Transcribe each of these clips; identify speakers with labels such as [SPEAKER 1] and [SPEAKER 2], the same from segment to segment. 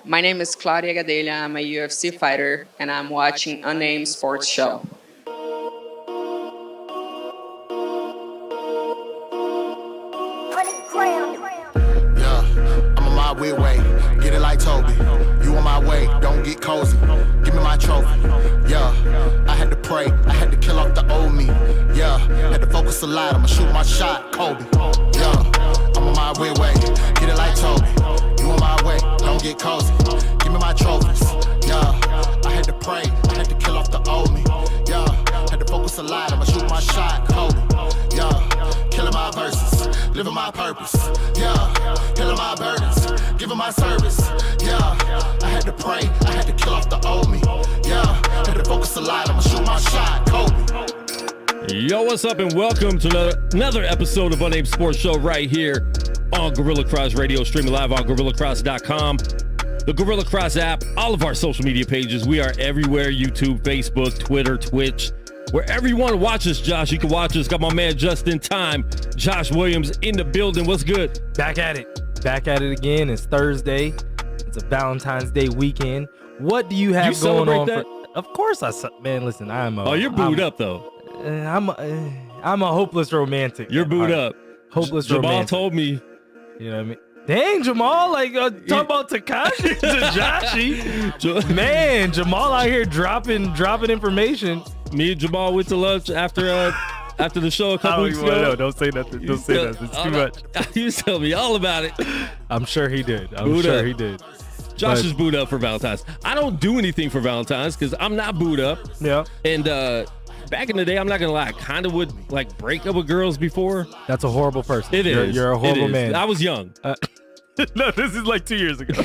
[SPEAKER 1] My name is Claudia Gadelha. I'm a UFC fighter, and I'm watching Unnamed Sports Show.
[SPEAKER 2] Yeah, I'm on my way. Get it like Toby. You on my way, don't get cozy. Give me my trophy. Yeah, I had to pray. I had to kill off the old me. Yeah, had to focus a lot. I'ma shoot my shot, Kobe. Yeah, I'm on my way. Get it like Toby. You on my way, don't get cozy. Give me my trophies. Yeah, I had to pray. I had to kill off the old me. Yeah, had to focus a lot. I'ma shoot my shot, Kobe. Yeah, killing my verses, living my purpose. Yeah, killing my burdens, giving my service. Yeah, I had to pray. I had to kill off the old me. Yeah, had to focus a lot. I'ma shoot my shot, Kobe.
[SPEAKER 3] Yo, what's up, and welcome to another episode of Unnamed Sports Show right here on Gorilla Cross Radio, streaming live on GorillaCross.com, the Gorilla Cross app, all of our social media pages. We are everywhere: YouTube, Facebook, Twitter, Twitch. Wherever you want to watch us, Josh, you can watch us. Got my man just in time, Josh Williams, in the building. What's good?
[SPEAKER 4] Back at it again. It's Thursday. It's a Valentine's Day weekend. What do you have going on?
[SPEAKER 3] That?
[SPEAKER 4] Of course man. Listen,
[SPEAKER 3] you're booed up though.
[SPEAKER 4] I'm a hopeless romantic.
[SPEAKER 3] You're booed up.
[SPEAKER 4] Hopeless
[SPEAKER 3] Jamal
[SPEAKER 4] romantic.
[SPEAKER 3] told me.
[SPEAKER 4] You know what I mean? Dang, Jamal, talk about Tekashi to Joshi. Man, Jamal out here dropping information.
[SPEAKER 3] Me and Jamal went to lunch after the show a couple weeks ago.
[SPEAKER 4] No, don't say nothing. Don't say nothing. It's too much.
[SPEAKER 3] You tell me all about it.
[SPEAKER 4] I'm sure he did. He did.
[SPEAKER 3] Josh is booed up for Valentine's. I don't do anything for Valentine's because I'm not booed up.
[SPEAKER 4] Yeah.
[SPEAKER 3] And back in the day, I'm not gonna lie, I kind of would break up with girls before.
[SPEAKER 4] That's a horrible person.
[SPEAKER 3] It is.
[SPEAKER 4] You're a horrible man.
[SPEAKER 3] I was young.
[SPEAKER 4] No, this is 2 years ago.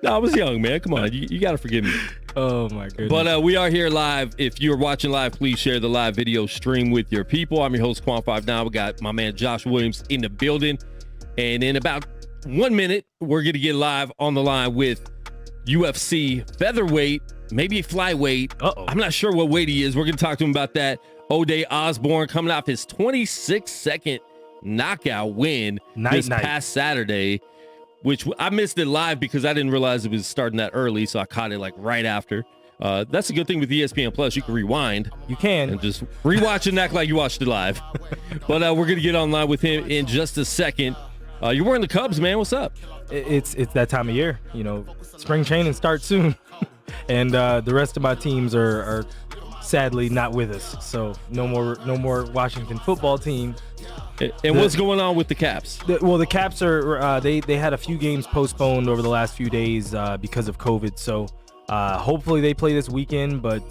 [SPEAKER 3] No, I was young, man. Come on, you got to forgive me.
[SPEAKER 4] Oh my goodness.
[SPEAKER 3] But we are here live. If you're watching live, please share the live video stream with your people. I'm your host, Quan59. We got my man Josh Williams in the building. And in about 1 minute, we're going to get live on the line with UFC featherweight, maybe flyweight. I'm not sure what weight he is. We're going to talk to him about that. Ode Osbourne coming off his 26-second knockout win past Saturday, which I missed it live because I didn't realize it was starting that early, so I caught it right after. That's a good thing with ESPN Plus. You can rewind.
[SPEAKER 4] You can.
[SPEAKER 3] And just rewatch and act like you watched it live. But we're going to get online with him in just a second. You're wearing the Cubs, man. What's up?
[SPEAKER 4] It's that time of year. Spring training starts soon. And the rest of my teams are sadly not with us. So no more Washington football team.
[SPEAKER 3] And what's going on with the Caps?
[SPEAKER 4] The Caps are they had a few games postponed over the last few days because of COVID. So hopefully they play this weekend, but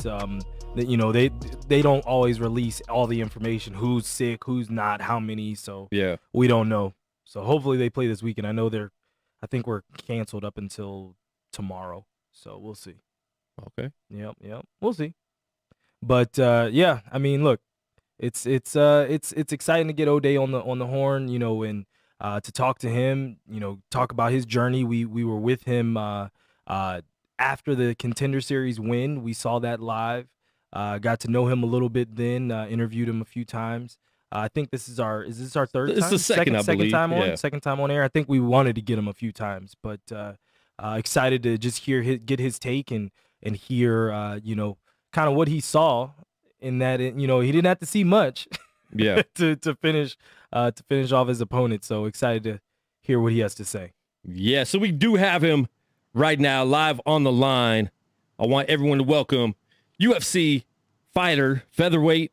[SPEAKER 4] they don't always release all the information, who's sick, who's not, how many. So
[SPEAKER 3] yeah,
[SPEAKER 4] we don't know. So hopefully they play this weekend. I think we're canceled up until tomorrow. So we'll see.
[SPEAKER 3] Okay.
[SPEAKER 4] Yep. We'll see. But yeah, I mean, look, it's exciting to get Ode on the horn, and to talk to him, talk about his journey. We were with him after the Contender Series win. We saw that live. Got to know him a little bit then. Interviewed him a few times. I think this is our third time?
[SPEAKER 3] It's the second, I believe.
[SPEAKER 4] Time on,
[SPEAKER 3] Yeah.
[SPEAKER 4] second time on air. I think we wanted to get him a few times, but excited to just get his take and hear kind of what he saw in that. He didn't have to see much
[SPEAKER 3] Yeah.
[SPEAKER 4] to finish off his opponent. So excited to hear what he has to say.
[SPEAKER 3] Yeah, so we do have him right now live on the line. I want everyone to welcome UFC fighter, featherweight.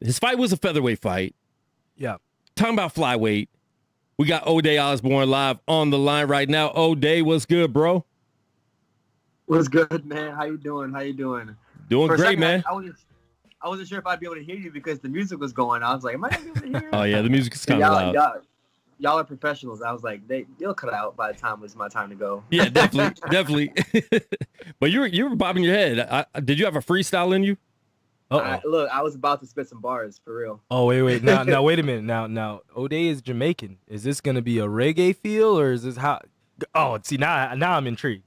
[SPEAKER 3] His fight was a featherweight fight.
[SPEAKER 4] Yeah.
[SPEAKER 3] Talking about flyweight. We got Ode Osbourne live on the line right now. Ode, what's good, bro?
[SPEAKER 5] What's good, man? How you doing?
[SPEAKER 3] Doing
[SPEAKER 5] For a
[SPEAKER 3] great,
[SPEAKER 5] second,
[SPEAKER 3] man.
[SPEAKER 5] I wasn't sure if I'd be able to hear you because the music was going. I was like, am I gonna be able to hear you?
[SPEAKER 3] Oh, yeah, the music is kind of loud.
[SPEAKER 5] Y'all are professionals. I was like, they'll cut out by the time it's my time to go.
[SPEAKER 3] Yeah, definitely. But you were bobbing your head. Did you have a freestyle in you?
[SPEAKER 5] Look, I was about to spit some bars for real.
[SPEAKER 4] Oh, wait. Now, wait a minute. Now, Ode is Jamaican. Is this going to be a reggae feel or is this how? Oh, see, now I'm intrigued.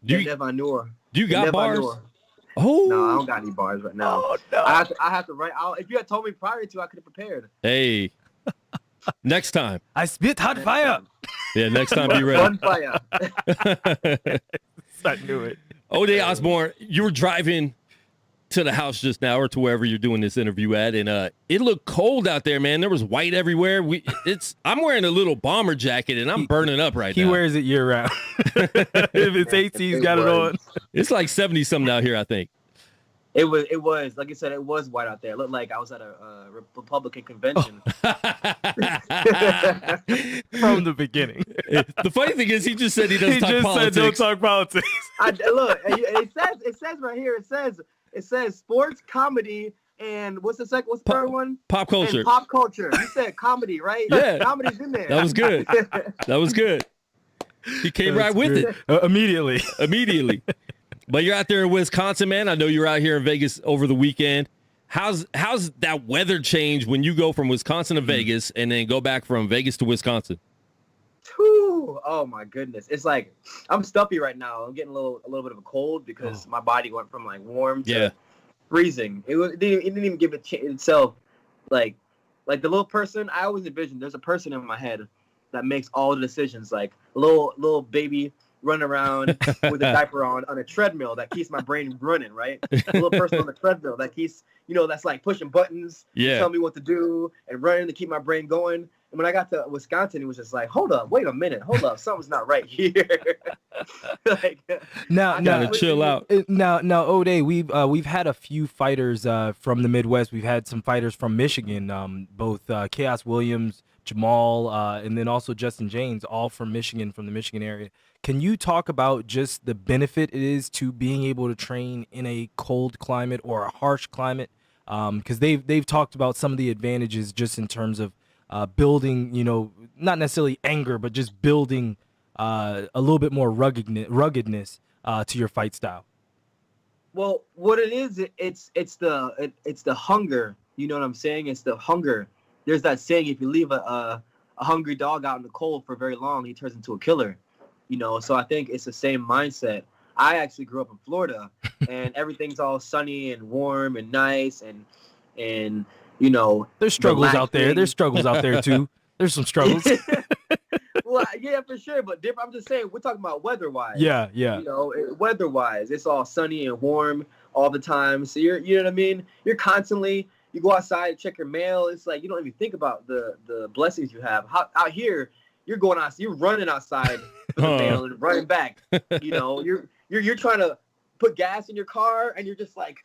[SPEAKER 3] Do you got bars?
[SPEAKER 5] Oh. No, I don't got any bars right now.
[SPEAKER 4] Oh, no.
[SPEAKER 5] I have to write. If you had told me prior to, I could have prepared.
[SPEAKER 3] Hey, next time.
[SPEAKER 4] I spit hot fire.
[SPEAKER 3] Yeah, next time be ready.
[SPEAKER 5] Fun fire.
[SPEAKER 4] I knew it.
[SPEAKER 3] Ode Osbourne, you were driving to the house just now or to wherever you're doing this interview at, and it looked cold out there, man. There was white everywhere. I'm wearing a little bomber jacket and I'm burning up right now.
[SPEAKER 4] He wears it year round. If it's AC, he's got it on.
[SPEAKER 3] It's like 70 something out here, I think.
[SPEAKER 5] It was like I said, it was white out there. It looked like I was at a Republican convention.
[SPEAKER 4] From the beginning.
[SPEAKER 3] The funny thing is, he just said he doesn't talk politics.
[SPEAKER 4] He just said don't talk politics.
[SPEAKER 5] Look, it says right here. It says sports, comedy, and what's the third one?
[SPEAKER 3] Pop culture.
[SPEAKER 5] And pop culture. You said comedy, right?
[SPEAKER 3] Yeah.
[SPEAKER 5] Comedy's in there.
[SPEAKER 3] That was good. That was good. He came right with it.
[SPEAKER 4] Immediately.
[SPEAKER 3] But you're out there in Wisconsin, man. I know you're out here in Vegas over the weekend. How's that weather change when you go from Wisconsin to Vegas and then go back from Vegas to Wisconsin?
[SPEAKER 5] Whew. Oh my goodness. It's like I'm stuffy right now. I'm getting a little bit of a cold because my body went from like warm to freezing. It didn't even give itself like the little person. I always envision there's a person in my head that makes all the decisions, like a little baby running around with a diaper on a treadmill that keeps my brain running, right? A little person on the treadmill that keeps, that's like pushing buttons, tell me what to do and running to keep my brain going. And when I got to Wisconsin, it was just like, hold up, wait a minute, something's not right here.
[SPEAKER 3] Now gotta chill out.
[SPEAKER 4] Now, Ode, we've had a few fighters from the Midwest. We've had some fighters from Michigan, both Chaos Williams, Jamal, and then also Justin James, all from Michigan, from the Michigan area. Can you talk about just the benefit it is to being able to train in a cold climate or a harsh climate? Because they've talked about some of the advantages just in terms of building, not necessarily anger, but just building a little bit more ruggedness to your fight style.
[SPEAKER 5] Well, what it is, it's the hunger. You know what I'm saying? It's the hunger. There's that saying: if you leave a hungry dog out in the cold for very long, he turns into a killer. So I think it's the same mindset. I actually grew up in Florida, and everything's all sunny and warm and nice, and
[SPEAKER 4] there's struggles out there. There's struggles out there too. There's some struggles.
[SPEAKER 5] Well, yeah, for sure, but different. I'm just saying, we're talking about weather-wise.
[SPEAKER 4] Yeah.
[SPEAKER 5] Weather-wise, it's all sunny and warm all the time. So you know what I mean? You're constantly. You go outside, check your mail. It's like you don't even think about the blessings you have. Out here, you're going out, you're running outside for the mail and running back. You're trying to put gas in your car, and you're just like,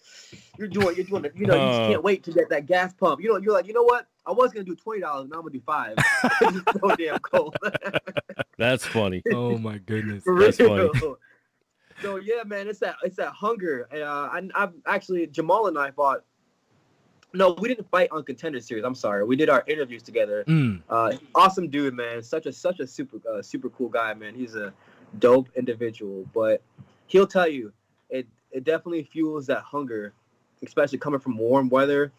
[SPEAKER 5] you're doing it. You just can't wait to get that gas pump. You're like, you know what? I was gonna do $20, now I'm gonna do $5. It's so damn cold.
[SPEAKER 3] That's funny.
[SPEAKER 4] Oh my goodness,
[SPEAKER 3] that's funny.
[SPEAKER 5] So yeah, man, it's that hunger. I've actually Jamal and I fought. No, we didn't fight on Contender Series. I'm sorry. We did our interviews together. Awesome dude, man. Such a super cool guy, man. He's a dope individual. But he'll tell you, it definitely fuels that hunger, especially coming from warm weather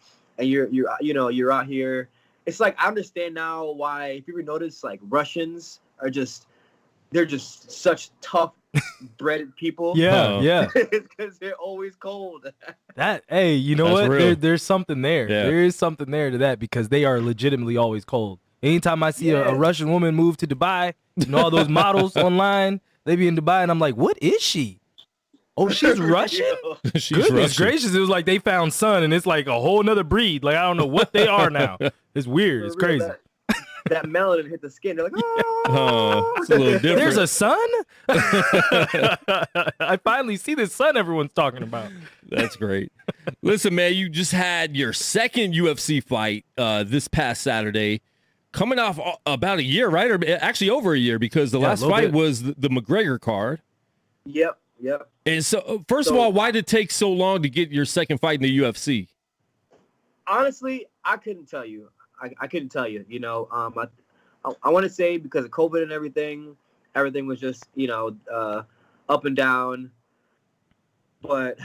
[SPEAKER 5] and you're out here. It's like, I understand now why, if you ever notice, like, Russians are they're just such tough breaded people.
[SPEAKER 4] Yeah.
[SPEAKER 5] It's because they're always cold.
[SPEAKER 4] Hey, you know
[SPEAKER 3] That's
[SPEAKER 4] what?
[SPEAKER 3] real.
[SPEAKER 4] There's something there.
[SPEAKER 3] Yeah.
[SPEAKER 4] There is something there to that, because they are legitimately always cold. Anytime I see a Russian woman move to Dubai, all those models online, they be in Dubai, and I'm like, what is she? Oh, she's Russian?
[SPEAKER 3] She's
[SPEAKER 4] Goodness
[SPEAKER 3] Russian.
[SPEAKER 4] gracious. It was like they found sun, and it's like a whole nother breed. Like, I don't know what they are now. It's weird. It's crazy.
[SPEAKER 5] That melanin hit the skin. They're like, oh.
[SPEAKER 3] It's a little different.
[SPEAKER 4] There's a sun? I finally see this sun everyone's talking about.
[SPEAKER 3] That's great. Listen, man, you just had your second UFC fight this past Saturday, coming off about a year, right? Or actually over a year, because the last fight was the McGregor card.
[SPEAKER 5] Yep.
[SPEAKER 3] And so, first of all, why did it take so long to get your second fight in the UFC?
[SPEAKER 5] Honestly, I couldn't tell you. I couldn't tell you. I want to say because of COVID and everything was just, up and down. But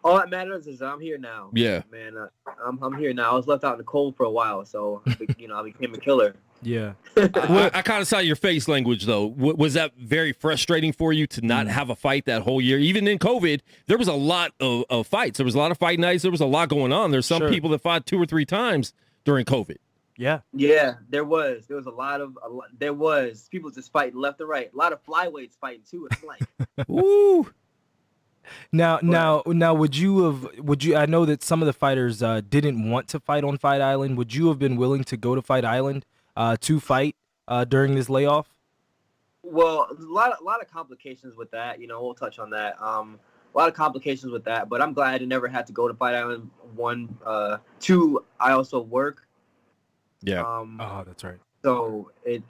[SPEAKER 5] all that matters is that I'm here now.
[SPEAKER 3] Yeah,
[SPEAKER 5] man, I'm here now. I was left out in the cold for a while, so I became a killer.
[SPEAKER 4] Yeah.
[SPEAKER 3] I kind of saw your face language, though. Was that very frustrating for you to not have a fight that whole year? Even in COVID, there was a lot of fights. There was a lot of fight nights. There was a lot going on. There's some people that fought 2 or 3 times during COVID.
[SPEAKER 4] Yeah.
[SPEAKER 5] There was a lot. There was people just fighting left and right. A lot of flyweights fighting too. It's like,
[SPEAKER 3] ooh.
[SPEAKER 4] Now, would you? I know that some of the fighters didn't want to fight on Fight Island. Would you have been willing to go to Fight Island to fight during this layoff?
[SPEAKER 5] Well, a lot of complications with that. We'll touch on that. A lot of complications with that, but I'm glad I never had to go to Fight Island. 1, 2. I also work.
[SPEAKER 3] Yeah.
[SPEAKER 4] Oh, that's right.
[SPEAKER 5] So it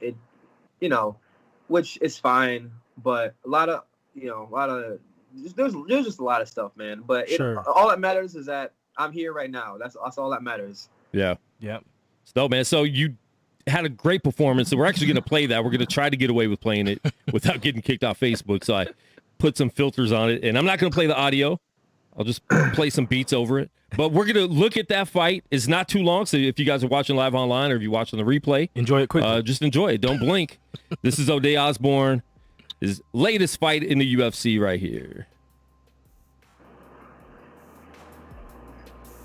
[SPEAKER 5] which is fine, but there's just a lot of stuff, man. But all that matters is that I'm here right now. That's all that matters.
[SPEAKER 3] Yeah.
[SPEAKER 4] Yeah.
[SPEAKER 3] So, man, so you had a great performance. So we're actually going to play that. We're going to try to get away with playing it without getting kicked off Facebook. So I put some filters on it, and I'm not going to play the audio. I'll just play some beats over it. But we're going to look at that fight. It's not too long, so if you guys are watching live online or if you're watching the replay,
[SPEAKER 4] enjoy it quickly.
[SPEAKER 3] Just enjoy it. Don't blink. This is Ode Osbourne, his latest fight in the UFC right here.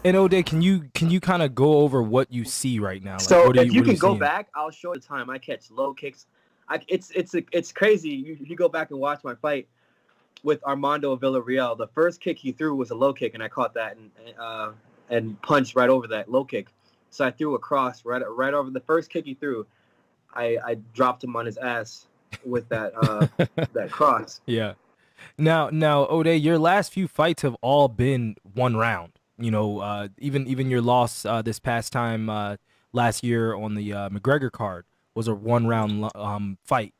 [SPEAKER 4] And Ode, can you kind of go over what you see right now? Like,
[SPEAKER 5] so if you can go
[SPEAKER 4] seeing?
[SPEAKER 5] back, I'll show the time I catch low kicks. It's crazy. If you go back and watch my fight with Armando Villarreal, the first kick he threw was a low kick, and I caught that and punched right over that low kick. So I threw a cross right over the first kick he threw. I dropped him on his ass with that that cross.
[SPEAKER 4] Yeah. Now, Ode, your last few fights have all been 1 round. Even your loss this past time last year on the McGregor card was a 1 round fight.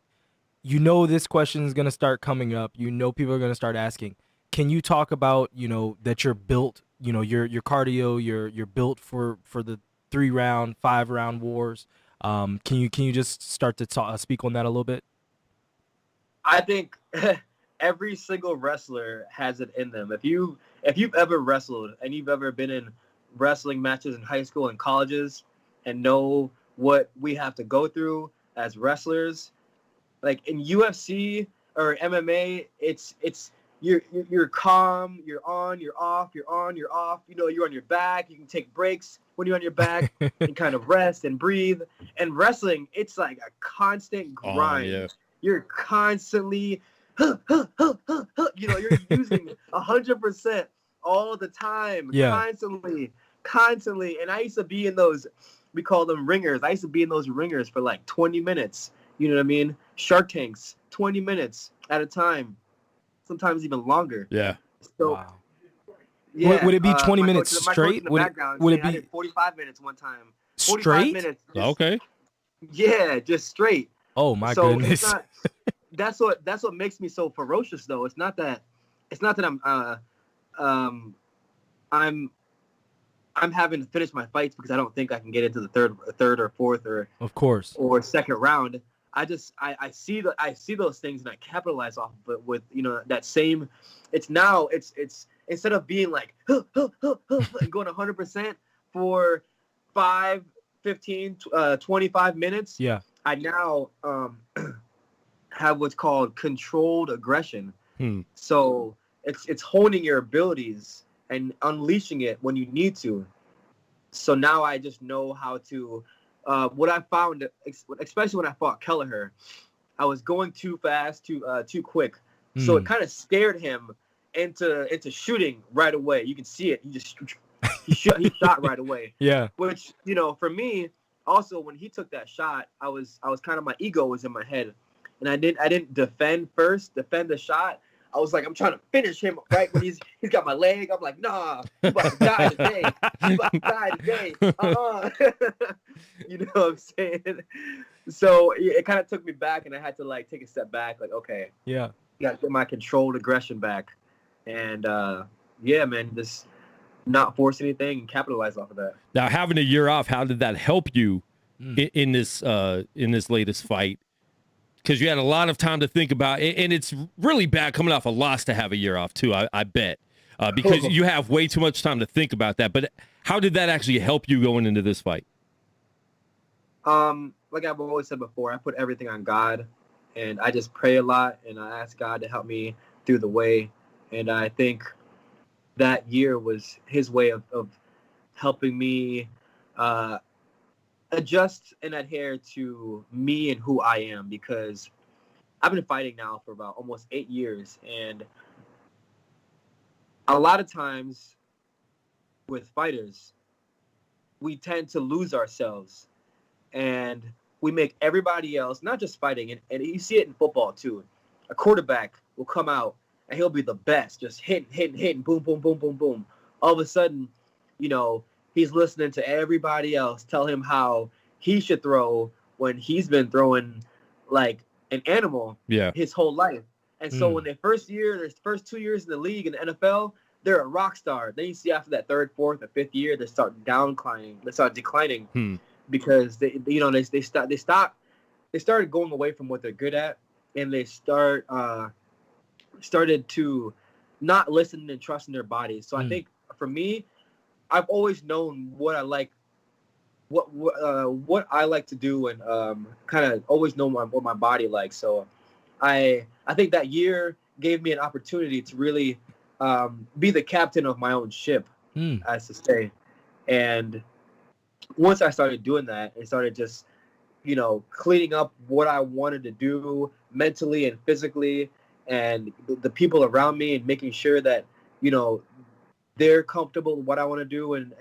[SPEAKER 4] This question is going to start coming up. People are going to start asking. Can you talk about, that you're built, your cardio, you're built for the 3 round, 5 round wars. Can you just start to speak on that a little bit?
[SPEAKER 5] I think every single wrestler has it in them. If you've ever wrestled and you've ever been in wrestling matches in high school and colleges and know what we have to go through as wrestlers, like in UFC or MMA, it's you're calm, you're on, you're off, you're on, you're off. You're on your back. You can take breaks when you're on your back and kind of rest and breathe. And wrestling, it's like a constant grind.
[SPEAKER 3] Yeah.
[SPEAKER 5] You're constantly, you're using 100% all the time, constantly. And I used to be in those, we call them ringers. I used to be in those ringers for like 20 minutes. You know what I mean? Shark Tanks, 20 minutes at a time, sometimes even longer.
[SPEAKER 3] Yeah.
[SPEAKER 5] So,
[SPEAKER 4] wow.
[SPEAKER 5] Yeah,
[SPEAKER 4] would it be 20 minutes straight?
[SPEAKER 5] Would it be?
[SPEAKER 4] I
[SPEAKER 5] did 45 minutes one time. 45
[SPEAKER 4] straight?
[SPEAKER 5] Minutes.
[SPEAKER 3] Okay.
[SPEAKER 5] Yeah, just straight.
[SPEAKER 4] Oh my goodness.
[SPEAKER 5] That's what makes me so ferocious, though. It's not that I'm having to finish my fights because I don't think I can get into the third or fourth or second round. I see those things and I capitalize off of it with that same. It's instead of being like and going 100%, for 5, 15, 25 minutes, I now have what's called controlled aggression. So it's honing your abilities and unleashing it when you need to. So now I just know how to. What I found, especially when I fought Kelleher, I was going too fast, too quick. So it kind of scared him into shooting right away. You can see it. He shot right away.
[SPEAKER 4] Yeah.
[SPEAKER 5] Which, you know, for me, also when he took that shot, I was kind of, my ego was in my head, and I didn't defend the shot. I was like, I'm trying to finish him right when he's got my leg. I'm like, nah, you about to die today. You about to die today. You know what I'm saying? So it kind of took me back, and I had to like take a step back. Like, okay,
[SPEAKER 4] yeah,
[SPEAKER 5] got to get my controlled aggression back, and yeah, man, just not force anything and capitalize off of that.
[SPEAKER 3] Now, having a year off, how did that help you in this latest fight? Because you had a lot of time to think about it, and it's really bad coming off a loss to have a year off too, I bet, because you have way too much time to think about that. But how did that actually help you going into this fight?
[SPEAKER 5] Like I've always said before, I put everything on God, and I just pray a lot, and I ask God to help me through the way. And I think that year was His way of helping me adjust and adhere to me and who I am, because I've been fighting now for about almost 8 years, and a lot of times with fighters, we tend to lose ourselves, and we make everybody else, not just fighting, and you see it in football too. A quarterback will come out and he'll be the best, just hitting, boom, boom, boom, boom, boom. All of a sudden, you know, he's listening to everybody else tell him how he should throw when he's been throwing like an animal his whole life. And so when their first 2 years in the league in the NFL, they're a rock star. Then you see after that 3rd, 4th, or 5th year, they start declining because they started going away from what they're good at, and they started to not listen and trust in their bodies. So I think for me, I've always known what I like, what I like to do, and kind of always know what my body likes. So I think that year gave me an opportunity to really be the captain of my own ship, as to say. And once I started doing that and started just, you know, cleaning up what I wanted to do mentally and physically, and the people around me, and making sure that, you know, they're comfortable with what I want to do, and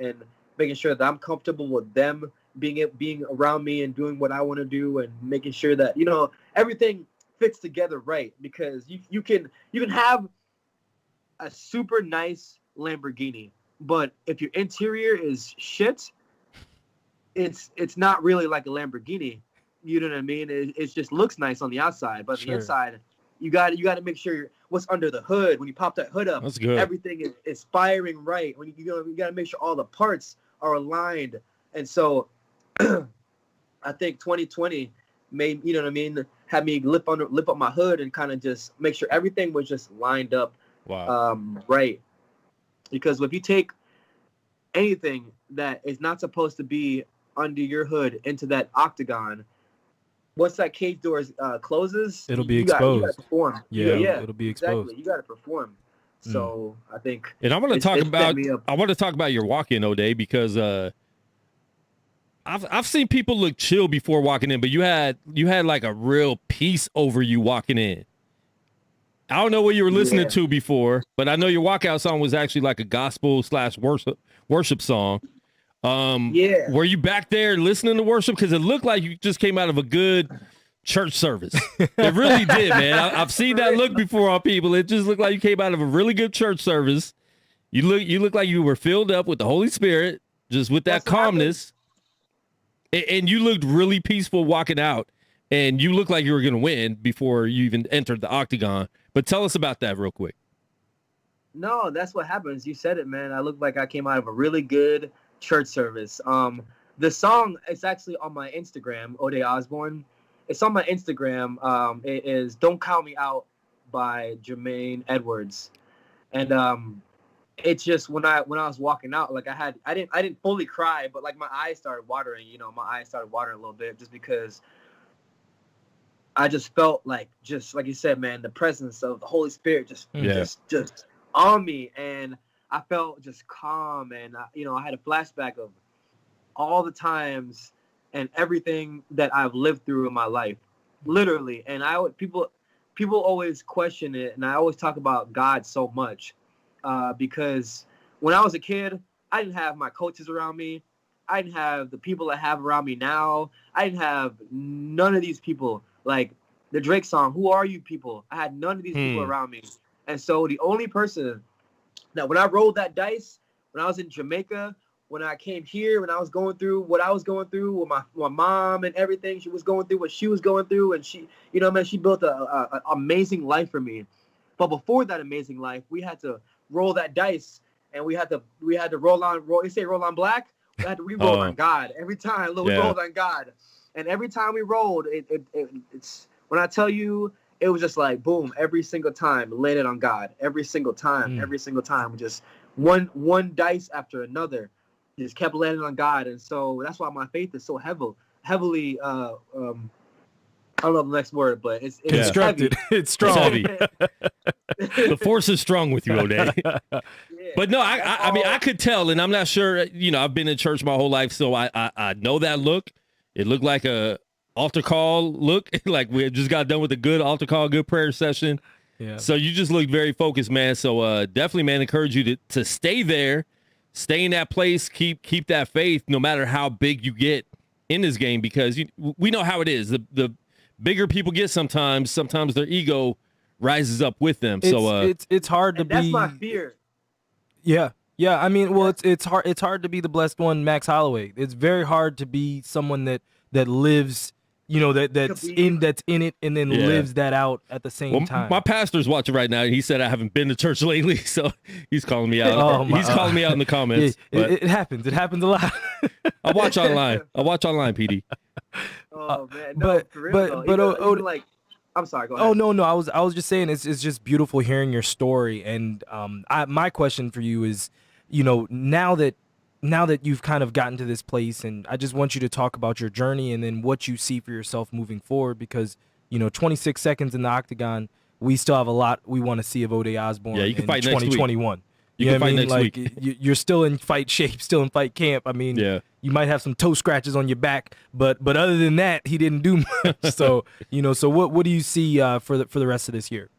[SPEAKER 5] making sure that I'm comfortable with them being around me and doing what I want to do, and making sure that, you know, everything fits together right. Because you can have a super nice Lamborghini, but if your interior is shit, it's not really like a Lamborghini. You know what I mean? It just looks nice on the outside, but on the inside, you got to make sure what's under the hood. When you pop that hood up,
[SPEAKER 3] that's good.
[SPEAKER 5] Everything is firing right. When you got to make sure all the parts are aligned. And so I think 2020 made, you know what I mean, had me lift up my hood and kind of just make sure everything was just lined up right. Because if you take anything that is not supposed to be under your hood into that octagon, once that cage door closes,
[SPEAKER 4] it'll be exposed.
[SPEAKER 5] You got to perform.
[SPEAKER 4] Yeah, it'll be exposed.
[SPEAKER 5] Exactly. You got to perform. So I think,
[SPEAKER 3] and I want to talk about your walk-in, Ode, because I've seen people look chill before walking in, but you had like a real peace over you walking in. I don't know what you were listening to before, but I know your walkout song was actually like a gospel / worship song. Were you back there listening to worship? Because it looked like you just came out of a good church service. It really did, man. I've seen that look before on people. It just looked like you came out of a really good church service. You look like you were filled up with the Holy Spirit, just with that calmness. And you looked really peaceful walking out, and you looked like you were going to win before you even entered the octagon. But tell us about that real quick.
[SPEAKER 5] No, that's what happens. You said it, man. I looked like I came out of a really good church service. The song is actually on my Instagram, Ode Osbourne. It's on my Instagram. It is "Don't Count Me Out" by Jermaine Edwards. And it's just when I was walking out, like I didn't fully cry, but like my eyes started watering. My eyes started watering a little bit just because I just felt like you said, man, the presence of the Holy Spirit just on me, and I felt just calm, and I had a flashback of all the times and everything that I've lived through in my life, literally. And people always question it, and I always talk about God so much. Because when I was a kid, I didn't have my coaches around me. I didn't have the people I have around me now. I didn't have none of these people. Like the Drake song, "Who Are You People?" I had none of these people around me. And so the only person that when I rolled that dice, when I was in Jamaica, when I came here, when I was going through what I was going through with my mom and everything, she was going through what she was going through. And she, man, she built a amazing life for me. But before that amazing life, we had to roll that dice, and we had to roll on. You say roll on black. We had to re-roll on God every time. Look, we rolled on God, and every time we rolled, it's when I tell you, it was just like boom. Every single time, laid it on God. Every single time, just one dice after another, just kept landing on God, and so that's why my faith is so heavily. I don't know the next word, but it's
[SPEAKER 4] constructed. It's strong.
[SPEAKER 3] It's heavy. The force is strong with you, Ode. But no, I mean, I could tell, and I'm not sure. I've been in church my whole life, so I know that look. It looked like a altar call look, like we just got done with a good altar call, good prayer session. Yeah. So you just look very focused, man. So definitely, man, encourage you to stay there, stay in that place, keep that faith, no matter how big you get in this game, because we know how it is. The bigger people get sometimes their ego rises up with them.
[SPEAKER 4] It's hard to be.
[SPEAKER 5] That's my fear.
[SPEAKER 4] Yeah. I mean, well, it's hard to be the blessed one, Max Holloway. It's very hard to be someone that lives, that's in it and then lives that out at the same time.
[SPEAKER 3] My pastor's watching right now. He said I haven't been to church lately, so he's calling me out. He's calling me out in the comments.
[SPEAKER 4] It happens. It happens a lot.
[SPEAKER 3] I watch online, PD.
[SPEAKER 5] Oh man, no, for real, but like, I'm sorry. Go ahead.
[SPEAKER 4] Oh no, I was just saying it's just beautiful hearing your story, and my question for you is, now that you've kind of gotten to this place, and I just want you to talk about your journey and then what you see for yourself moving forward, because 26 seconds in the octagon, we still have a lot we want to see of Ode Osbourne
[SPEAKER 3] you can
[SPEAKER 4] in
[SPEAKER 3] fight
[SPEAKER 4] 2021.
[SPEAKER 3] You can fight next week.
[SPEAKER 4] You're still in fight shape, still in fight camp. I mean, you might have some toe scratches on your back, but other than that, he didn't do much. So, so what do you see for the rest of this year?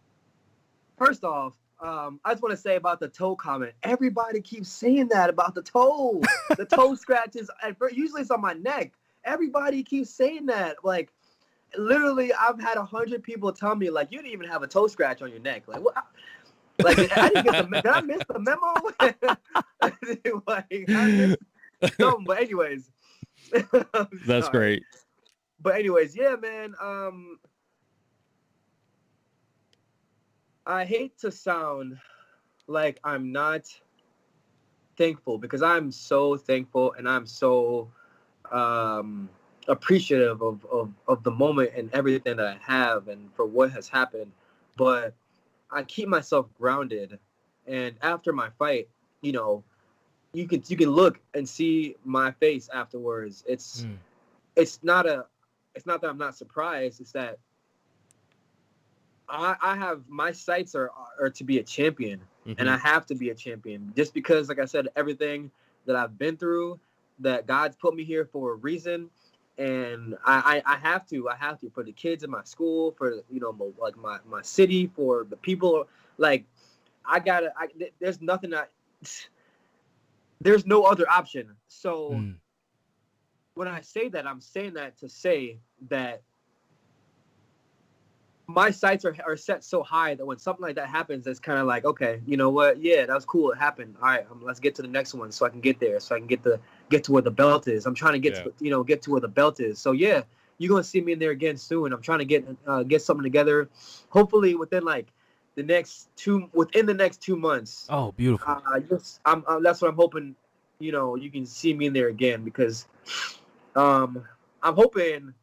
[SPEAKER 5] First off, I just want to say about the toe comment. Everybody keeps saying that about the toe. The toe scratches, usually it's on my neck. Everybody keeps saying that. Like, literally, I've had 100 people tell me, like, you didn't even have a toe scratch on your neck. Like, what? Like, I didn't get did I miss the memo? Like, I missed something. But anyways.
[SPEAKER 3] That's great.
[SPEAKER 5] But anyways, yeah, man. I hate to sound like I'm not thankful, because I'm so thankful and I'm so appreciative of the moment and everything that I have and for what has happened. But I keep myself grounded, and after my fight, you can look and see my face afterwards. It's not that I'm not surprised. It's that I have my sights are to be a champion, and I have to be a champion just because, like I said, everything that I've been through, that God's put me here for a reason. And I have to for the kids in my school, for my city, for the people. Like, there's no other option. So when I say that, I'm saying that to say that my sights are set so high that when something like that happens, it's kind of like, okay, you know what? Yeah, that was cool. It happened. All right, let's get to the next one so I can get there, so I can get to where the belt is. I'm trying to get to where the belt is. So yeah, you're gonna see me in there again soon. I'm trying to get something together, hopefully within the next 2 months.
[SPEAKER 4] Oh, beautiful.
[SPEAKER 5] That's what I'm hoping. You can see me in there again, because I'm hoping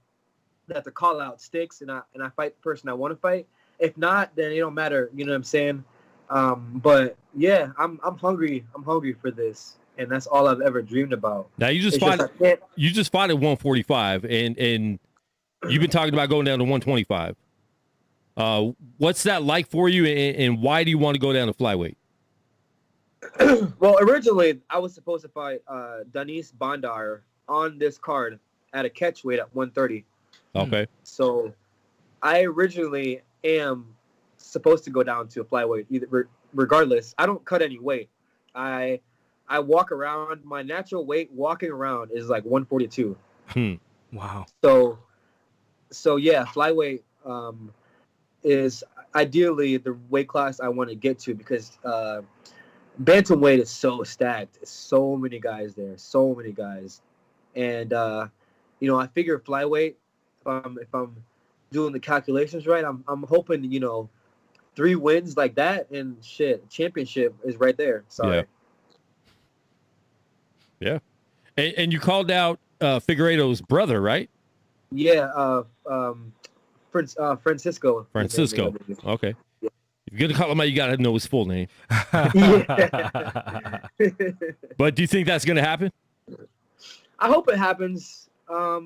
[SPEAKER 5] that the call out sticks and I fight the person I want to fight. If not, then it don't matter. You know what I'm saying? But yeah, I'm hungry. I'm hungry for this, and that's all I've ever dreamed about.
[SPEAKER 3] Now you just fought at 145, and you've been talking about going down to 125. What's that like for you, and why do you want to go down to flyweight?
[SPEAKER 5] Well, originally I was supposed to fight Denise Bondar on this card at a catchweight at 130.
[SPEAKER 3] Okay.
[SPEAKER 5] So I originally am supposed to go down to a flyweight. Regardless, I don't cut any weight. I walk around. My natural weight walking around is like 142.
[SPEAKER 4] Wow.
[SPEAKER 5] So yeah, flyweight is ideally the weight class I want to get to because bantamweight is so stacked. So many guys there. So many guys. And I figure flyweight. If I'm doing the calculations right, I'm hoping 3 wins like that and shit. Championship is right there. Sorry.
[SPEAKER 3] Yeah. And you called out Figueiredo's brother, right?
[SPEAKER 5] Yeah. Francisco.
[SPEAKER 3] Francisco. Okay. Yeah. If you're gonna call him out, you gotta know his full name. But do you think that's gonna happen?
[SPEAKER 5] I hope it happens.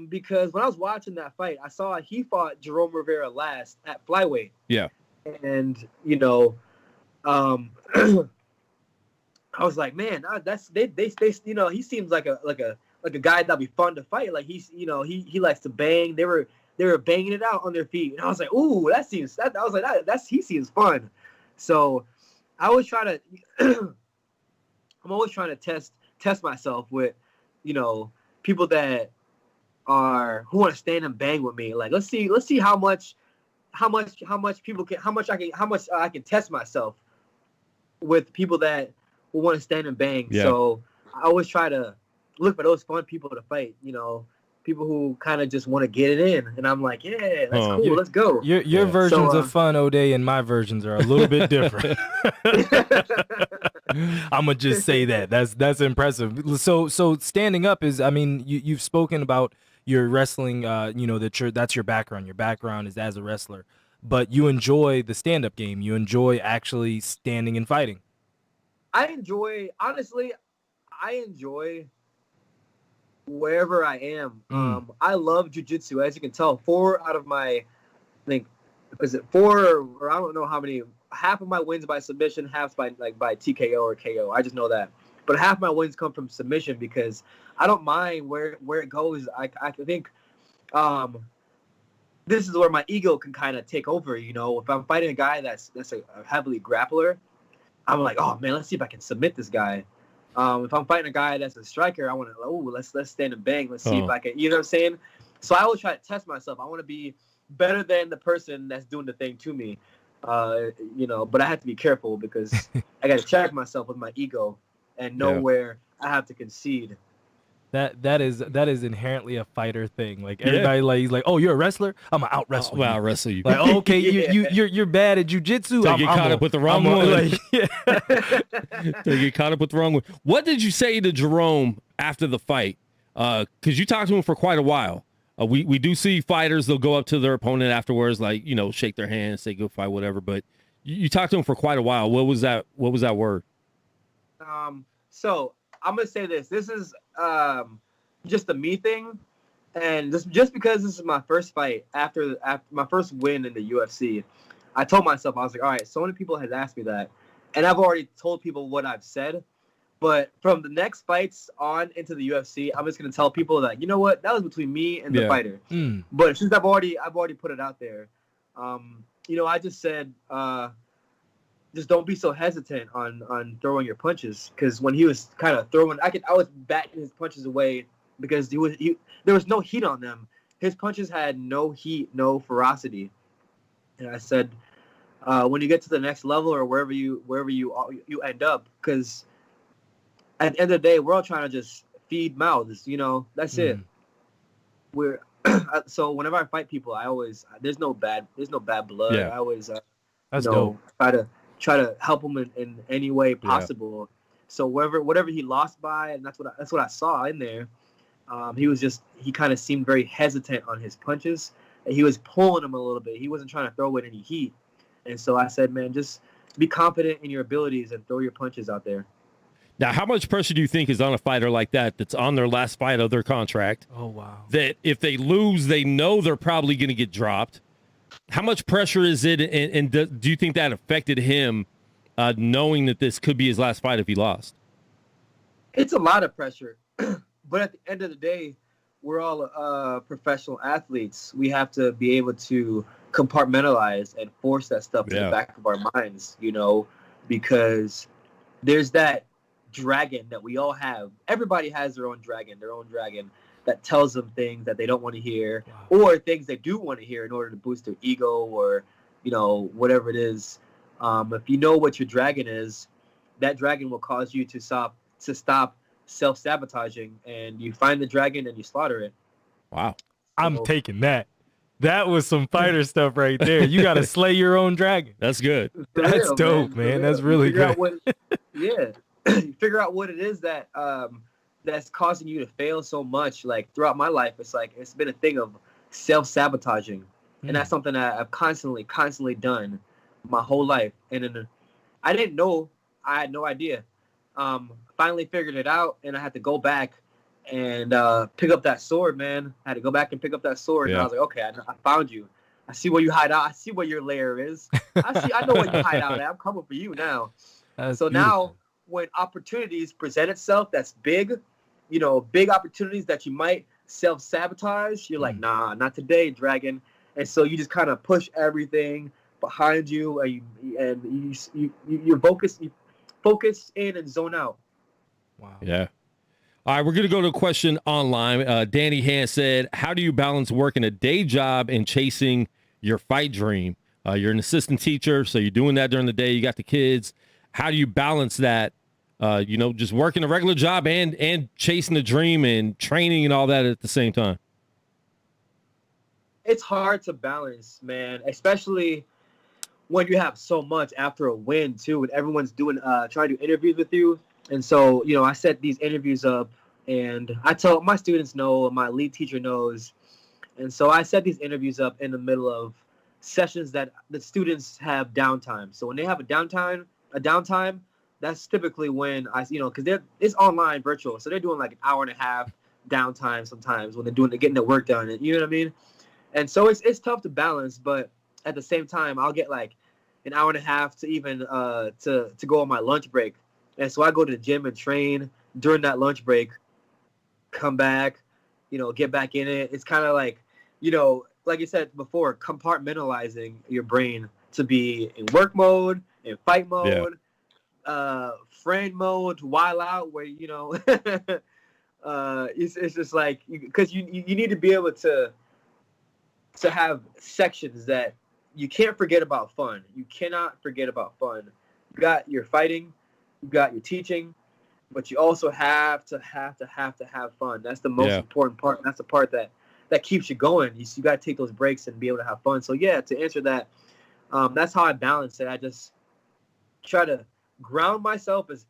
[SPEAKER 5] Because when I was watching that fight, I saw he fought Jerome Rivera last at flyweight.
[SPEAKER 3] Yeah.
[SPEAKER 5] And I was like, man, he seems like a guy that'd be fun to fight. Like he likes to bang. They were banging it out on their feet, and I was like, ooh, he seems fun. So I always try to, I'm always trying to test myself with, people that who want to stand and bang with me. Like let's see how much people can, how much I can test myself with people that will want to stand and bang.
[SPEAKER 3] Yeah.
[SPEAKER 5] So I always try to look for those fun people to fight, people who kind of just want to get it in. And I'm like, yeah, that's cool. Let's go.
[SPEAKER 4] Your versions of fun, Ode, and my versions are a little bit different. I'm going to just say that. That's impressive. So standing up is, you've spoken about your wrestling, that's your background. Your background is as a wrestler. But you enjoy the stand-up game. You enjoy actually standing and fighting.
[SPEAKER 5] I enjoy wherever I am. I love jiu-jitsu. As you can tell, 4 out of my, I think, is it 4 or I don't know how many, half of my wins by submission, half by TKO or KO. I just know that. But half my wins come from submission because I don't mind where it goes. I think this is where my ego can kind of take over, If I'm fighting a guy that's a heavily grappler, I'm like, oh man, let's see if I can submit this guy. If I'm fighting a guy that's a striker, I want to, let's stand and bang. Let's see if I can, you know what I'm saying? So I always try to test myself. I want to be better than the person that's doing the thing to me, but I have to be careful because I got to check myself with my ego and know where I have to concede.
[SPEAKER 4] That is inherently a fighter thing. Like everybody, he's like, "Oh, you're a wrestler? I'm gonna out wrestle you."
[SPEAKER 3] I'll wrestle you.
[SPEAKER 4] Like, oh, okay, you're bad at jujitsu.
[SPEAKER 3] So you get caught up with the wrong one. So you get caught up with the wrong one. What did you say to Jerome after the fight? Because you talked to him for quite a while. We do see fighters, they'll go up to their opponent afterwards, like, shake their hand, say good fight, whatever. But you talked to him for quite a while. What was that word?
[SPEAKER 5] So I'm gonna say this. This is just the me thing, and just because this is my first fight after my first win in the UFC, I told myself, I was like, all right, so many people has asked me that, and I've already told people what I've said. But from the next fights on into the UFC, I'm just gonna tell people that, you know what, that was between me and the fighter. But since I've already put it out there, I just said, just don't be so hesitant on throwing your punches, because when he was kind of throwing, I was batting his punches away because there was no heat on them. His punches had no heat, no ferocity, and I said, when you get to the next level or wherever you end up, because at the end of the day, we're all trying to just feed mouths, that's it. So whenever I fight people, I always, there's no bad blood. I always,
[SPEAKER 4] that's dope.
[SPEAKER 5] Try to help him in any way possible. So whatever he lost by, and that's what I saw in there. He kind of seemed very hesitant on his punches, and he was pulling them a little bit. He wasn't trying to throw in any heat. And so I said, man, just be confident in your abilities and throw your punches out there.
[SPEAKER 3] Now, how much pressure do you think is on a fighter like that that's on their last fight of their contract?
[SPEAKER 4] Oh, wow.
[SPEAKER 3] That if they lose, they know they're probably going to get dropped. How much pressure is it, and do you think that affected him knowing that this could be his last fight if he lost?
[SPEAKER 5] It's a lot of pressure. But at the end of the day, we're all professional athletes. We have to be able to compartmentalize and force that stuff to the back of our minds, you know, because there's that dragon that we all have. Everybody has their own dragon that tells them things that they don't want to hear, or things they do want to hear in order to boost their ego, or, you know, whatever it is. If you know what your dragon is, that dragon will cause you to stop self-sabotaging, and you find the dragon and you slaughter it.
[SPEAKER 3] Wow.
[SPEAKER 4] I'm taking that. That was some fighter stuff right there. You got to slay your own dragon.
[SPEAKER 3] That's good.
[SPEAKER 4] That's dope, man. That's really good.
[SPEAKER 5] You figure out what it is that that's causing you to fail so much. Like throughout my life, it's been a thing of self-sabotaging, and that's something that I've constantly done my whole life. And then I didn't know. I had no idea. Finally figured it out, and I had to go back and pick up that sword, man. I had to go back and pick up that sword, and I was like, okay, I found you. I see where you hide out. I see where your lair is. I know where you hide out at. I'm coming for you now. So now, when opportunities present itself, that's big, you know, big opportunities that you might self-sabotage, you're like, nah, not today, dragon. And so you just kind of push everything behind you, and you focus in and zone out.
[SPEAKER 4] Wow.
[SPEAKER 3] Yeah. All right, we're going to go to a question online. Danny Hand said, how do you balance working a day job and chasing your fight dream? You're an assistant teacher, so you're doing that during the day. You got the kids. How do you balance that, you know, just working a regular job and chasing the dream and training and all that at the same time?
[SPEAKER 5] It's hard to balance, man, especially when you have so much after a win, too, and everyone's trying to do interviews with you. And so, you know, I set these interviews up, and I tell my students know, my lead teacher knows. And so I set these interviews up in the middle of sessions that the students have downtime. So when they have a downtime, that's typically when because it's online, virtual. So they're doing like an hour and a half downtime sometimes when they're getting their work done. You know what I mean? And so it's tough to balance, but at the same time, I'll get like an hour and a half to even to go on my lunch break. And so I go to the gym and train during that lunch break, come back, you know, get back in it. It's kind of like, you know, like you said before, compartmentalizing your brain to be in work mode, in fight mode, friend mode, while out, where, you know, it's just like, because you need to be able to have sections that you can't forget about fun. You cannot forget about fun. You got your fighting, you got your teaching, but you also have to have fun. That's the most important part. That's the part that keeps you going. You got to take those breaks and be able to have fun. So yeah, to answer that, that's how I balance it. I just try to ground myself as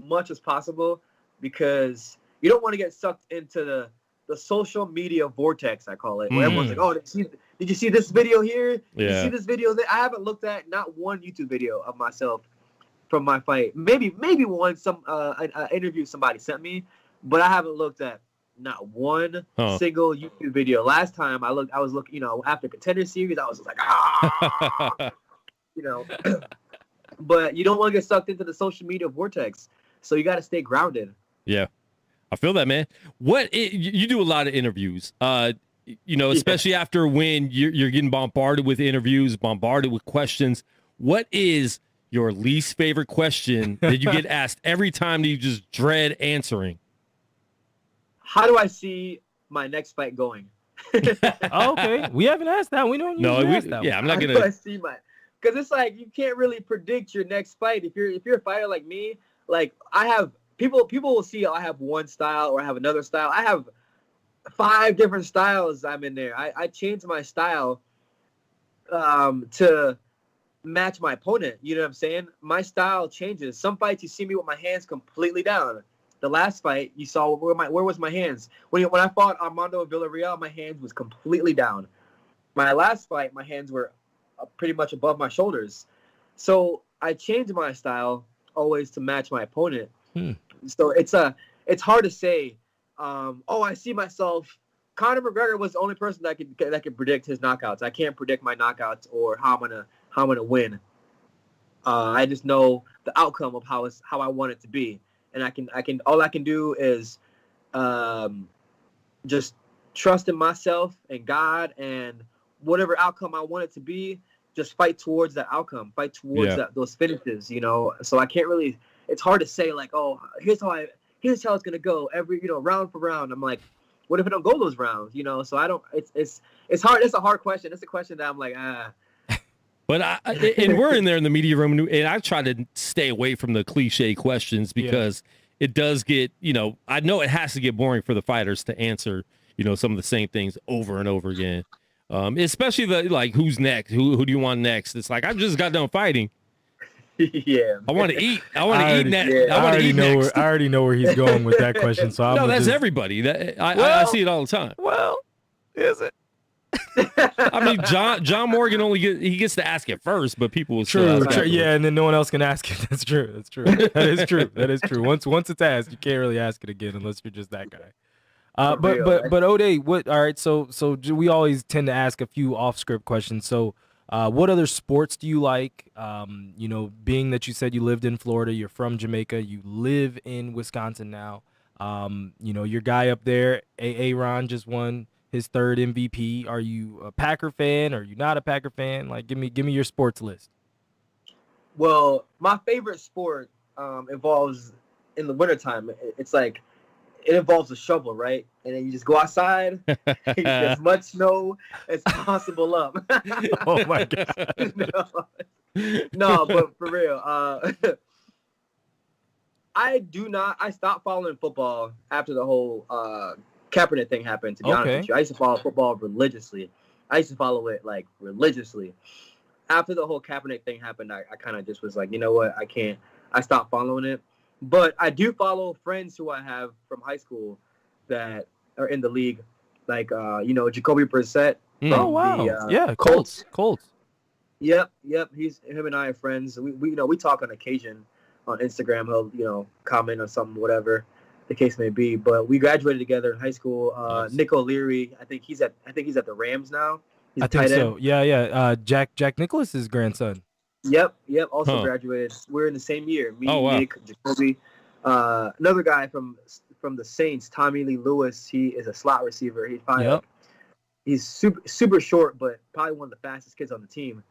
[SPEAKER 5] much as possible, because you don't want to get sucked into the social media vortex, I call it, where everyone's like, oh, did you see this video here? Did you see this video there? I haven't looked at not one YouTube video of myself from my fight. Maybe one, an interview somebody sent me, but I haven't looked at not one single YouTube video. Last time I was looking, you know, after Contender Series, I was just like, you know. But you don't want to get sucked into the social media vortex, so you got to stay grounded. Yeah,
[SPEAKER 3] I feel that, man. You do a lot of interviews, you know, especially after when you're getting bombarded with interviews, bombarded with questions. What is your least favorite question that you get asked every time that you just dread answering?
[SPEAKER 5] How do I see my next fight going?
[SPEAKER 4] Okay, we haven't asked that. We don't usually ask that.
[SPEAKER 3] Yeah, I'm not gonna.
[SPEAKER 5] How do I see because it's like you can't really predict your next fight. If you're a fighter like me, like I have people will see I have one style or I have another style. I have 5 different styles. I'm in there. I changed my style to match my opponent. You know what I'm saying? My style changes. Some fights you see me with my hands completely down. The last fight you saw where was my hands? When I fought Armando and Villarreal, my hands was completely down. My last fight, my hands were pretty much above my shoulders. So I change my style always to match my opponent. So it's hard to say. I see myself. Conor McGregor was the only person that could predict his knockouts. I can't predict my knockouts or how I'm gonna win. I just know the outcome of how I want it to be, and all I can do is just trust in myself and God, and whatever outcome I want it to be, just fight towards that outcome, fight towards those finishes, So I can't really. It's hard to say like, oh, here's how it's gonna go every round for round. I'm like, what if it don't go those rounds? So I don't. It's hard. It's a hard question. It's a question that I'm like,
[SPEAKER 3] But and we're in there in the media room, and I try to stay away from the cliche questions because it does get, I know it has to get boring for the fighters to answer, some of the same things over and over again. Especially like, who's next? Who do you want next? It's like, I just got done fighting.
[SPEAKER 5] Yeah.
[SPEAKER 3] I want to eat. I want to eat next. I want to eat next.
[SPEAKER 4] I already know where he's going with that question. So
[SPEAKER 3] that's everybody. I see it all the time.
[SPEAKER 4] Well, is it?
[SPEAKER 3] I mean, John Morgan he gets to ask it first, but people will still ask it.
[SPEAKER 4] Yeah, and then no one else can ask it. That's true. That is true. Once it's asked, you can't really ask it again unless you're just that guy. But Ode, what? All right, so we always tend to ask a few off-script questions. So, what other sports do you like? Being that you said you lived in Florida, you're from Jamaica, you live in Wisconsin now. Your guy up there, Aaron, just won his third MVP. Are you a Packer fan? Are you not a Packer fan? Like, give me your sports list.
[SPEAKER 5] Well, my favorite sport involves in the wintertime. It's like it involves a shovel, right? And then you just go outside, you get as much snow as possible up.
[SPEAKER 4] Oh my God.
[SPEAKER 5] No, but for real, I stopped following football after the whole Kaepernick thing happened, to be honest with you. I used to follow football religiously. I used to follow it like religiously. After the whole Kaepernick thing happened, I kind of just was like, you know what, I can't. I stopped following it. But I do follow friends who I have from high school that are in the league, like Jacoby Brissett.
[SPEAKER 4] Oh wow, Colts.
[SPEAKER 5] Yep. Him and I are friends. We talk on occasion on Instagram. He'll comment on something, whatever the case may be. But we graduated together in high school.
[SPEAKER 3] Nice.
[SPEAKER 5] Nick O'Leary, I think he's at the Rams now. He's
[SPEAKER 4] I think so. Yeah. Jack Nicklaus's grandson.
[SPEAKER 5] Yep. Also graduated. We're in the same year. Me, Nick, Jacoby. Another guy from the Saints, Tommy Lee Lewis. He is a slot receiver. He's probably he's super short, but probably one of the fastest kids on the team.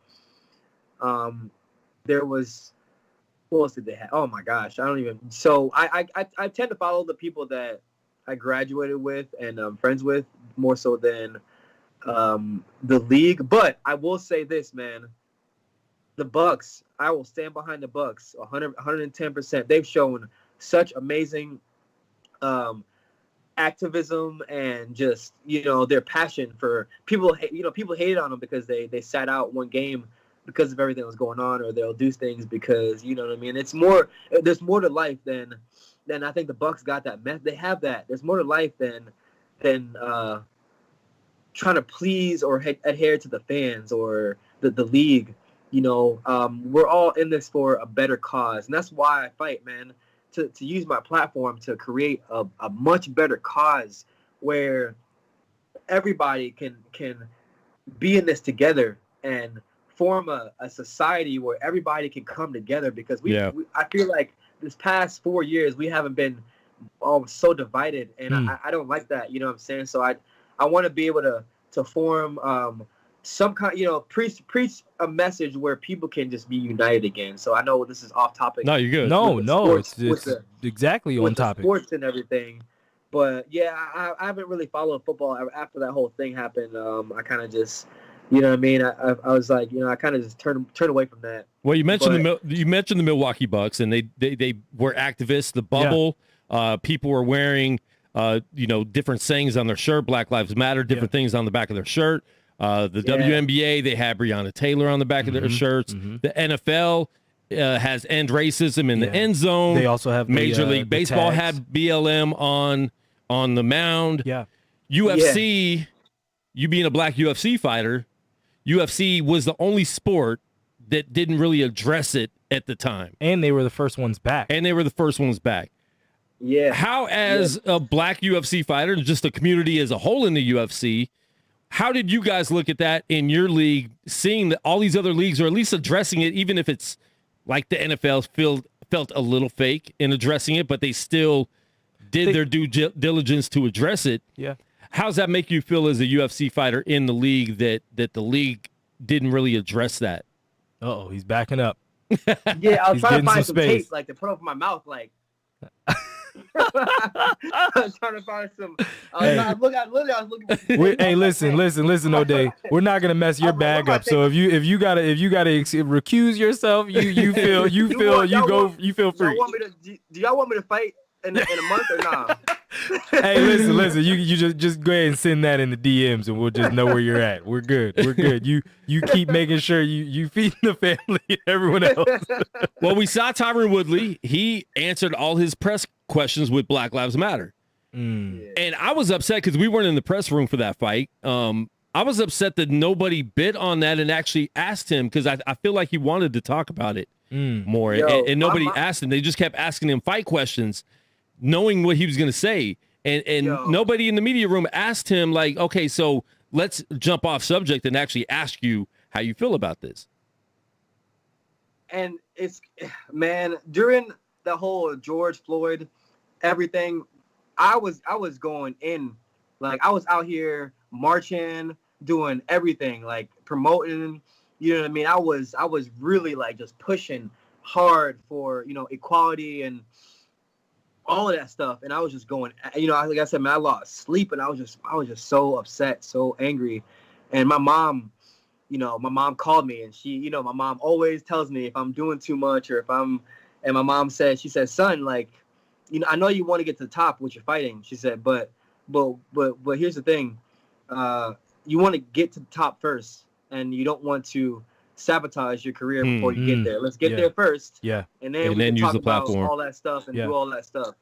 [SPEAKER 5] There was, what else did they have? Oh my gosh, I don't even. So I tend to follow the people that I graduated with and I'm friends with more so than the league. But I will say this, man. The Bucks, I will stand behind the Bucks 110%. They've shown such amazing activism and just, their passion for people. People hated on them because they sat out one game because of everything that was going on, or they'll do things because, you know what I mean? It's more, there's more to life than I think the Bucks got that. They have that. There's more to life than trying to please or adhere to the fans or the league. We're all in this for a better cause. And that's why I fight, man, to use my platform to create a much better cause where everybody can be in this together and form a society where everybody can come together, because I feel like this past 4 years we haven't been so divided, and I don't like that, you know what I'm saying? So I want to be able to form some kind, preach a message where people can just be united again. So I know this is off topic.
[SPEAKER 3] No, you're good.
[SPEAKER 4] No, it's exactly on topic.
[SPEAKER 5] Sports and everything. But yeah, I haven't really followed football after that whole thing happened. I kind of just, you know what I mean? I was like, I kind of just turned away from that.
[SPEAKER 3] Well, you mentioned the Milwaukee Bucks, and they were activists. The bubble, people were wearing, different sayings on their shirt. Black Lives Matter, different things on the back of their shirt. The WNBA, they have Breonna Taylor on the back of their shirts. The NFL has End Racism in the end zone.
[SPEAKER 4] They also have
[SPEAKER 3] Major League Baseball had BLM on the mound.
[SPEAKER 4] Yeah.
[SPEAKER 3] UFC, you being a black UFC fighter, UFC was the only sport that didn't really address it at the time.
[SPEAKER 4] And they were the first ones back.
[SPEAKER 5] Yeah.
[SPEAKER 3] How, as a black UFC fighter, and just the community as a whole in the UFC, how did you guys look at that in your league, seeing that all these other leagues, or at least addressing it, even if it's like the NFL felt a little fake in addressing it, but they still did their due diligence to address it?
[SPEAKER 4] Yeah.
[SPEAKER 3] How's that make you feel as a UFC fighter in the league that the league didn't really address that?
[SPEAKER 4] Uh-oh, he's backing up.
[SPEAKER 5] Yeah, I was trying to find some
[SPEAKER 4] space.
[SPEAKER 5] tape, like, to put over my mouth, like. I was trying to find some. I was looking.
[SPEAKER 4] Hey, listen, O'Day. We're not gonna mess your bag up. So if you gotta recuse yourself, you feel free.
[SPEAKER 5] Do y'all want me to fight in a month or not?
[SPEAKER 4] Hey, listen. You just go ahead and send that in the DMs, and we'll just know where you're at. We're good. You keep making sure you feed the family and everyone else.
[SPEAKER 3] Well, we saw Tyron Woodley. He answered all his press questions with Black Lives Matter. And I was upset because we weren't in the press room for that fight. I was upset that nobody bit on that and actually asked him, because I feel like he wanted to talk about it more. And nobody asked him. They just kept asking him fight questions, knowing what he was going to say. And nobody in the media room asked him, like, okay, so let's jump off subject and actually ask you how you feel about this.
[SPEAKER 5] And it's, man, during the whole George Floyd, everything, I was going in, like, I was out here marching, doing everything, like promoting, you know what I mean? I was really, like, just pushing hard for, equality and all of that stuff. And I was just going, like I said, man, I lost sleep, and I was just so upset, so angry. And my mom called me, and she, my mom always tells me if I'm doing too much, or and my mom said, she said, son, like, I know you want to get to the top with your fighting. She said, but here's the thing. You want to get to the top first, and you don't want to sabotage your career before you get there. Let's get there first.
[SPEAKER 4] Yeah.
[SPEAKER 5] And then we can talk about all that stuff and do all that stuff.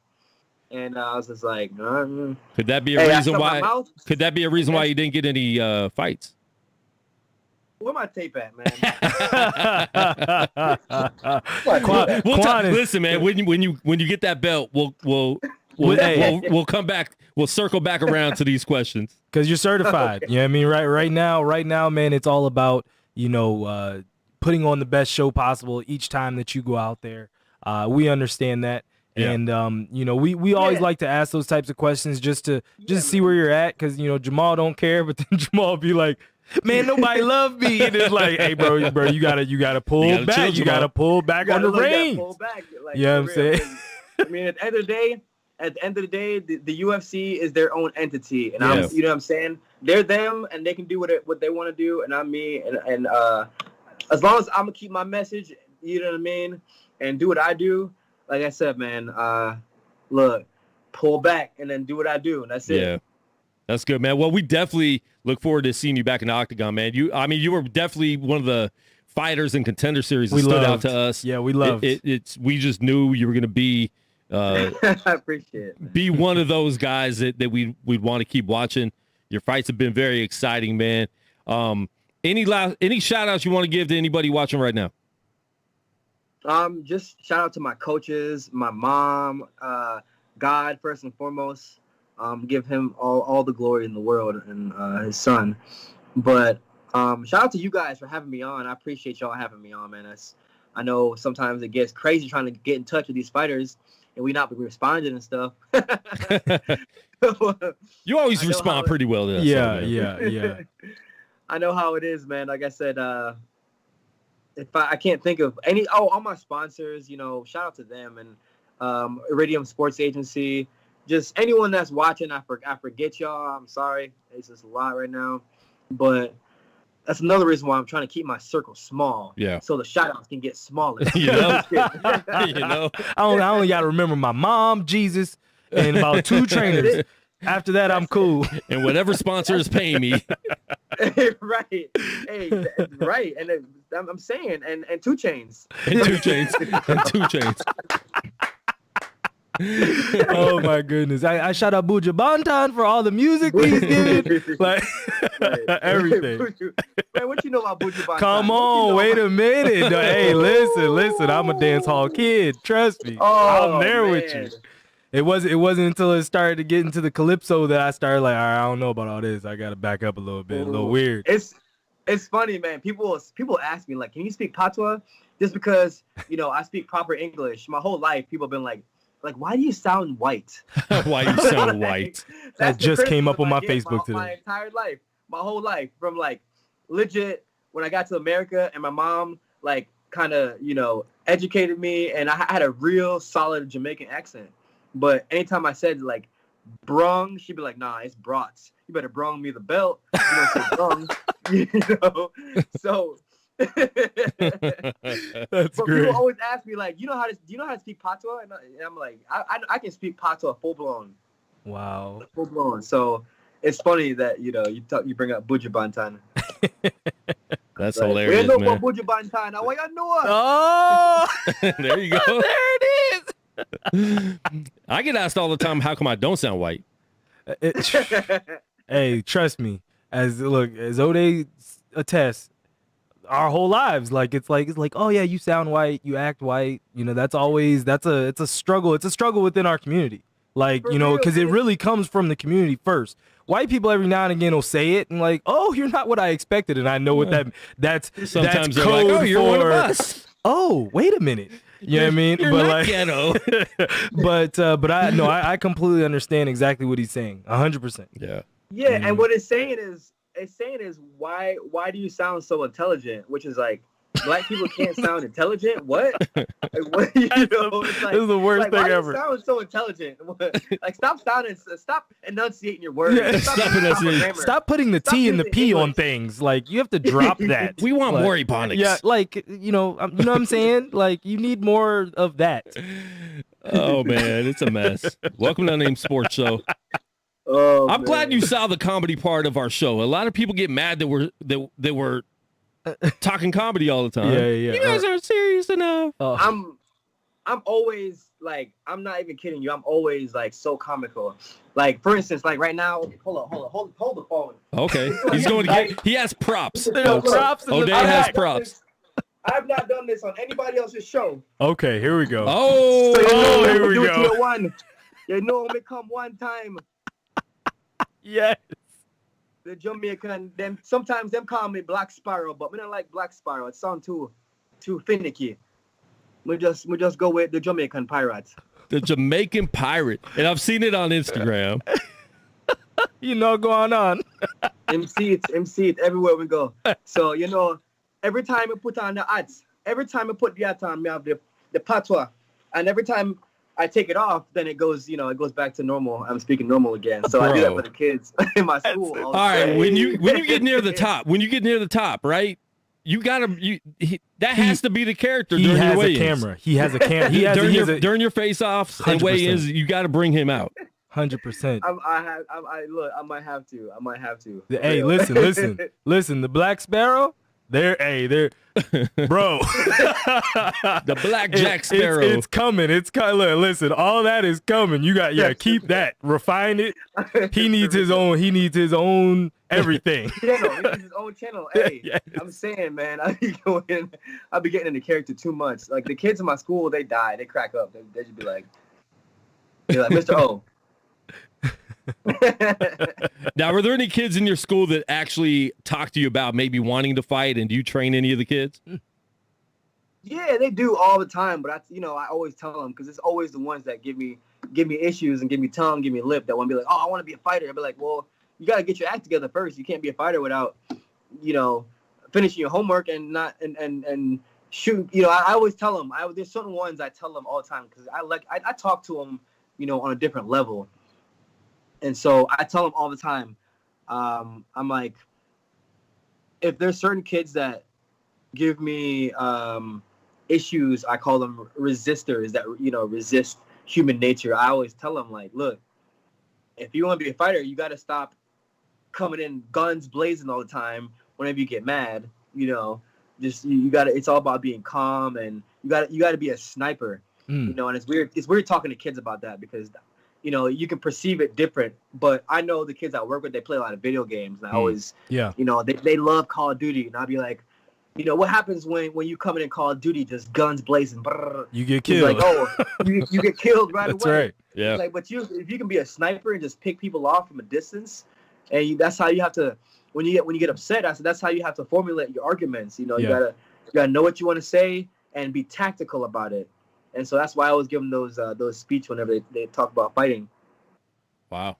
[SPEAKER 5] And I was just like,
[SPEAKER 3] could that be a reason why? Could that be a reason why you didn't get any fights?
[SPEAKER 5] Where my tape at, man?
[SPEAKER 3] Listen, man. When you get that belt, we'll come back. We'll circle back around to these questions
[SPEAKER 4] because you're certified. You know what I mean? Right now, man. It's all about putting on the best show possible each time that you go out there. We understand that. Yeah. And we always like to ask those types of questions just to see where you're at, because Jamal don't care, but then Jamal be like, man, nobody love me, and it's like, hey, bro, you gotta pull back. You gotta pull back on the reins.
[SPEAKER 5] Like,
[SPEAKER 4] you know what I'm saying?
[SPEAKER 5] I mean, at the end of the day, the UFC is their own entity, and I'm, you know what I'm saying? They're them, and they can do what they want to do, and I'm me, and as long as I'm gonna keep my message, you know what I mean, and do what I do. Like I said, man, look, pull back and then do what I do, and that's it.
[SPEAKER 3] Yeah, that's good, man. Well, we definitely look forward to seeing you back in the octagon, man. You were definitely one of the fighters in Contender Series that stood out to us.
[SPEAKER 4] Yeah, we loved
[SPEAKER 3] it. We just knew you were going to be.
[SPEAKER 5] I appreciate it.
[SPEAKER 3] Be one of those guys that we'd want to keep watching. Your fights have been very exciting, man. Any shout outs you want to give to anybody watching right now?
[SPEAKER 5] Just shout out to my coaches, my mom, God first and foremost. Give him all the glory in the world, and his son. But shout out to you guys for having me on. I appreciate y'all having me on, man. I know sometimes it gets crazy trying to get in touch with these fighters, and we not responding and stuff.
[SPEAKER 3] You always respond pretty well to us.
[SPEAKER 4] Yeah.
[SPEAKER 5] I know how it is, man. Like I said, if I can't think of any, all my sponsors, shout out to them, and Iridium Sports Agency, just anyone that's watching. I forget y'all. I'm sorry. It's just a lot right now, but that's another reason why I'm trying to keep my circle small.
[SPEAKER 3] Yeah.
[SPEAKER 5] So the shout outs can get smaller.
[SPEAKER 4] I only got to remember my mom, Jesus, and about 2 trainers. After that, I'm cool.
[SPEAKER 3] And whatever sponsor is paying me.
[SPEAKER 5] Right. Hey, right. And I'm saying, and 2 Chainz.
[SPEAKER 3] And 2 Chainz. And 2 Chainz.
[SPEAKER 4] Oh my goodness! I shout out Buju Banton for all the music he's given, like everything.
[SPEAKER 5] Man, what you know about Buju Banton?
[SPEAKER 4] Come on, wait a minute. Hey, listen. I'm a dance hall kid. Trust me. I'm there with you. It wasn't until it started to get into the calypso that I started like, all right, I don't know about all this. I gotta back up a little bit. A little weird.
[SPEAKER 5] It's funny, man. People ask me like, can you speak patois? Just because I speak proper English. My whole life, people have been like, why do you sound white?
[SPEAKER 3] Why you sound white?
[SPEAKER 4] That just came up on my Facebook today.
[SPEAKER 5] My entire life, my whole life, from like legit when I got to America, and my mom like kind of educated me, and I had a real solid Jamaican accent. But anytime I said like brung, she'd be like, nah, it's brats. You better brung me the belt. You don't say brung. So
[SPEAKER 4] that's
[SPEAKER 5] but
[SPEAKER 4] great.
[SPEAKER 5] People always ask me like, do you know how to speak patois? And I'm like, I can speak patois full blown.
[SPEAKER 4] Wow.
[SPEAKER 5] Full blown. So it's funny that you bring up Buju Banton.
[SPEAKER 3] That's hilarious, man.
[SPEAKER 5] Buju Banton. Now, what you know?
[SPEAKER 4] Oh,
[SPEAKER 3] there you go.
[SPEAKER 4] There it
[SPEAKER 3] is. I get asked all the time, how come I don't sound white?
[SPEAKER 4] Hey, trust me. As Ode attests, our whole lives, it's like, oh yeah, you sound white, you act white. It's a struggle. It's a struggle within our community. Because it really comes from the community first. White people every now and again will say it and like, oh, you're not what I expected, and I know what that's.
[SPEAKER 3] Sometimes
[SPEAKER 4] that's
[SPEAKER 3] they're
[SPEAKER 4] code
[SPEAKER 3] like, oh, you're one of
[SPEAKER 4] for,
[SPEAKER 3] us.
[SPEAKER 4] Oh, wait a minute. You know what I mean?
[SPEAKER 3] You're
[SPEAKER 4] but
[SPEAKER 3] not ghetto.
[SPEAKER 4] I completely understand exactly what he's saying. 100%.
[SPEAKER 3] Yeah.
[SPEAKER 5] Yeah, and what it's saying is why do you sound so intelligent? Which is like, black people can't sound intelligent. What? What it's like,
[SPEAKER 4] this is the worst thing ever.
[SPEAKER 5] Why do you sound so intelligent? Like, stop enunciating your words.
[SPEAKER 4] Yeah, stop putting the T and the P
[SPEAKER 5] English
[SPEAKER 4] on things. Like, you have to drop that.
[SPEAKER 3] We want more ebonics.
[SPEAKER 4] Yeah, you know what I'm saying? Like, you need more of that.
[SPEAKER 3] Oh man, it's a mess. Welcome to Unnamed Sports Show.
[SPEAKER 5] Oh,
[SPEAKER 3] I'm glad you saw the comedy part of our show. A lot of people get mad that we're talking comedy all the time.
[SPEAKER 4] Yeah.
[SPEAKER 3] You guys aren't serious enough.
[SPEAKER 5] I'm always like, I'm not even kidding you. I'm always like so comical. Like, for instance, like right now, hold the phone.
[SPEAKER 3] Okay, he's going to get. He has props.
[SPEAKER 4] Props.
[SPEAKER 3] O'Day has props.
[SPEAKER 5] I have not done this on anybody else's show.
[SPEAKER 4] Okay, here we go.
[SPEAKER 3] Oh,
[SPEAKER 4] here we go.
[SPEAKER 5] Me come one time.
[SPEAKER 4] Yes.
[SPEAKER 5] The Jamaican, sometimes them call me Black Sparrow, but we don't like Black Sparrow. It sounds too finicky. We just go with the Jamaican pirate.
[SPEAKER 3] The Jamaican pirate, and I've seen it on Instagram.
[SPEAKER 4] Going on.
[SPEAKER 5] MC it everywhere we go. So every time we put on the ads, every time we put the ad on, we have the patois, and every time I take it off, then it goes back to normal. I'm speaking normal again. So I do that for the kids in my school.
[SPEAKER 3] All right, when you get near the top, right? That has to be the character during your weigh-ins.
[SPEAKER 4] He has a camera.
[SPEAKER 3] During your face-offs and weigh-ins, you got to bring him out.
[SPEAKER 4] 100%.
[SPEAKER 5] I might have to.
[SPEAKER 4] Hey, listen. The Black Sparrow. They're bro.
[SPEAKER 3] The Black Jack Sparrow.
[SPEAKER 4] It's coming. Listen, all that is coming. You got keep that. Refine it. He needs his own everything.
[SPEAKER 5] He needs his own channel. Hey, yes. I'm saying, man, I be getting into character too much. Like, the kids in my school, they die. They crack up. They just be like, Mr. O.
[SPEAKER 3] Now, were there any kids in your school that actually talked to you about maybe wanting to fight, and do you train any of the kids?
[SPEAKER 5] Yeah, they do all the time, but I always tell them, because it's always the ones that give me issues and give me tongue, give me lip, that want to be like, oh, I want to be a fighter. I'll be like, well, you got to get your act together first. You can't be a fighter without, finishing your homework and not and shoot. I always tell them. There's certain ones I tell them all the time, because I talk to them, on a different level. And so I tell them all the time, I'm like, if there's certain kids that give me issues, I call them resistors that, resist human nature. I always tell them, like, look, if you want to be a fighter, you got to stop coming in guns blazing all the time whenever you get mad. It's all about being calm, and you got to be a sniper. You know, and it's weird. It's weird talking to kids about that because, you know, you can perceive it different. But I know the kids I work with, they play a lot of video games, and I always, you know, they love Call of Duty, and I'll be like, you know, what happens when you come in Call of Duty, just guns blazing, brrr,
[SPEAKER 4] you get killed.
[SPEAKER 5] Like, oh, you get killed right
[SPEAKER 4] That's
[SPEAKER 5] away.
[SPEAKER 4] Right.
[SPEAKER 3] Yeah.
[SPEAKER 5] Like, but if you can be a sniper and just pick people off from a distance, and that's how you have to. When you get upset, that's how you have to formulate your arguments. You know, you gotta know what you want to say and be tactical about it. And so that's why I always give them those speech whenever they talk about fighting.
[SPEAKER 3] Wow.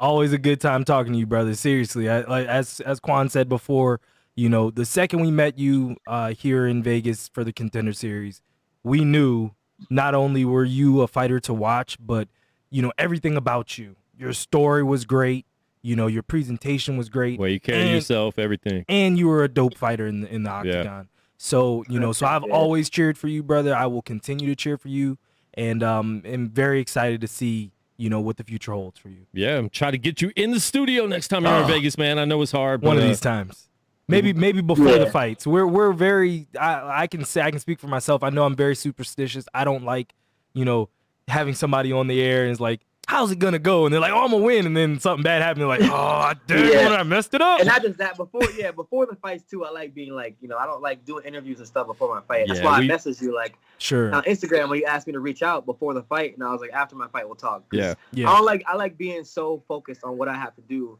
[SPEAKER 4] Always a good time talking to you, brother. Seriously, as Quan said before, you know, the second we met you here in Vegas for the Contender Series, we knew not only were you a fighter to watch, but, you know, everything about you. Your story was great. You know, your presentation was great.
[SPEAKER 3] Well, you carry yourself, everything. And
[SPEAKER 4] you were a dope fighter in the octagon. Yeah. So, you know, so I've always cheered for you, brother. I will continue to cheer for you. And am very excited to see, you know, what the future holds for you.
[SPEAKER 3] Yeah, I'm trying to get you in the studio next time you're in Vegas, man. I know it's hard. But,
[SPEAKER 4] one of these times. Maybe before the fights. We're very I can speak for myself. I know I'm very superstitious. I don't like, you know, having somebody on the air and it's like, how's it gonna go? And they're like, oh, I'm gonna win, and then something bad happened. Like, oh, damn, I messed it up.
[SPEAKER 5] And not just that, before the fights too, I like being like, you know, I don't like doing interviews and stuff before my fight. That's why I messaged you like on Instagram when you asked me to reach out before the fight, and I was like, after my fight, we'll talk.
[SPEAKER 3] Yeah.
[SPEAKER 5] I like being so focused on what I have to do.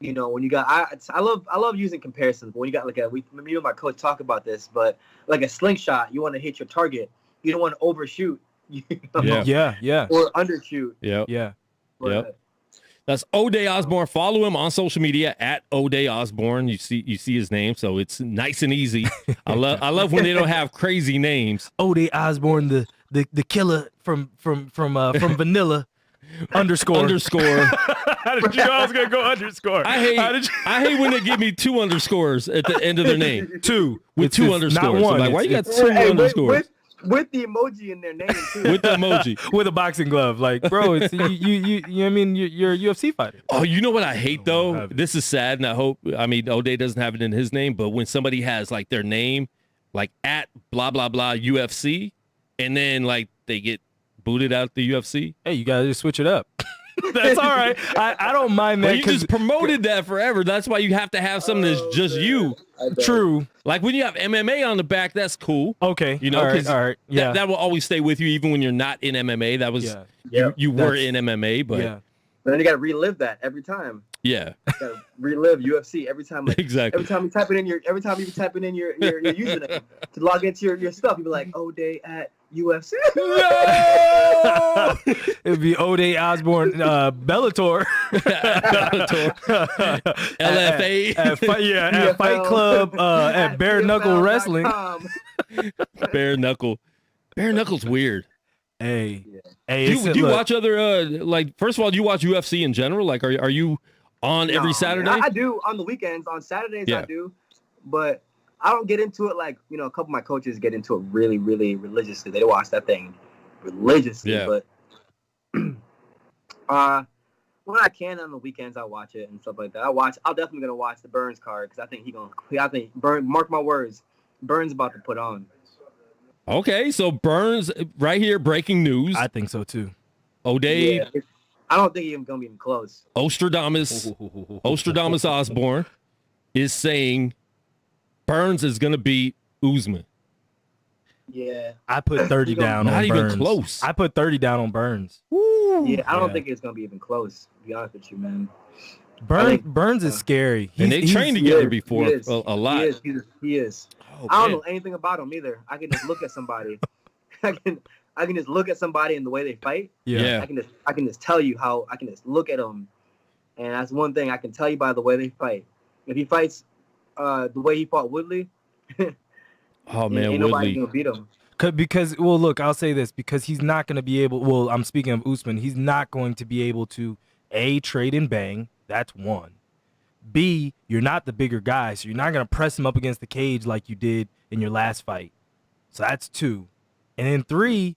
[SPEAKER 5] You know, when you got, I love using comparisons. But when you got like me and my coach talk about this, but like a slingshot, you want to hit your target. You don't want to overshoot. You know?
[SPEAKER 4] Yeah.
[SPEAKER 5] Or undershoot.
[SPEAKER 4] Yeah.
[SPEAKER 3] That's Ode Osbourne. Follow him on social media at Ode Osbourne. You see his name, so it's nice and easy. I love when they don't have crazy names.
[SPEAKER 4] Ode Osbourne, the killer from Vanilla. underscore. How did you know I was gonna go underscore?
[SPEAKER 3] I hate when they give me 2 underscores at the end of their name. 2 with 2 underscores.
[SPEAKER 4] Not one.
[SPEAKER 3] I'm like, why you got 2 underscores?
[SPEAKER 5] With the emoji in their name too.
[SPEAKER 3] With the emoji.
[SPEAKER 4] With a boxing glove. Like, bro, it's you I mean, you're a UFC fighter.
[SPEAKER 3] Oh, you know what I hate though? This is sad, and I mean, Ode doesn't have it in his name, but when somebody has like their name, like at blah blah blah UFC, and then like they get booted out the UFC.
[SPEAKER 4] Hey, you gotta just switch it up. That's all right. I don't mind that.
[SPEAKER 3] Well, you just promoted that forever. That's why you have to have something that's just you.
[SPEAKER 4] True.
[SPEAKER 3] Like when you have MMA on the back, that's cool.
[SPEAKER 4] Okay.
[SPEAKER 3] You know,
[SPEAKER 4] all right. Yeah.
[SPEAKER 3] That will always stay with you even when you're not in MMA. That was you were in MMA, but
[SPEAKER 5] But then you got to relive that every time.
[SPEAKER 3] Yeah.
[SPEAKER 5] You got to relive UFC every time. Like,
[SPEAKER 3] exactly.
[SPEAKER 5] Every time you type it in your username to log into your stuff, you be like, Ode at UFC.
[SPEAKER 4] No! It'd be Ode Osbourne, Bellator.
[SPEAKER 3] LFA.
[SPEAKER 4] At Fight Club, at Bare Knuckle Wrestling.
[SPEAKER 3] Bare Knuckle's weird.
[SPEAKER 4] Hey,
[SPEAKER 3] do you watch other like? First of all, do you watch UFC in general? Like, are you on every Saturday?
[SPEAKER 5] I do on the weekends. On Saturdays, I do, but I don't get into it like a couple of my coaches get into it really, really religiously. They watch that thing religiously, but when I can on the weekends, I watch it and stuff like that. I'm definitely gonna watch the Burns card because I think Burns. Mark my words, Burns about to put on.
[SPEAKER 3] Okay, so Burns right here, breaking news.
[SPEAKER 4] I think so too.
[SPEAKER 3] Ode.
[SPEAKER 5] Yeah, I don't think he's gonna be even close.
[SPEAKER 3] Ostradamus Osbourne is saying Burns is gonna beat Usman.
[SPEAKER 5] Yeah,
[SPEAKER 4] I put 30 down on Burns.
[SPEAKER 3] Not even close.
[SPEAKER 4] I put 30 down on Burns.
[SPEAKER 3] Woo.
[SPEAKER 5] Yeah, I don't think it's gonna be even close. To be honest with you, man.
[SPEAKER 4] Burns is scary.
[SPEAKER 3] And they trained together before a lot.
[SPEAKER 5] He is.
[SPEAKER 3] Oh,
[SPEAKER 5] I don't know anything about him either. I can just look at somebody. I can just look at somebody and the way they fight.
[SPEAKER 3] Yeah.
[SPEAKER 5] I can just tell you how I can just look at them, and that's one thing I can tell you by the way they fight. If he fights the way he fought Woodley,
[SPEAKER 3] oh man,
[SPEAKER 5] ain't nobody gonna beat him.
[SPEAKER 4] Because look, I'll say this because he's not going to be able. Well, I'm speaking of Usman. He's not going to be able to trade and bang. That's one. B, you're not the bigger guy, so you're not going to press him up against the cage like you did in your last fight. So that's 2. And then 3,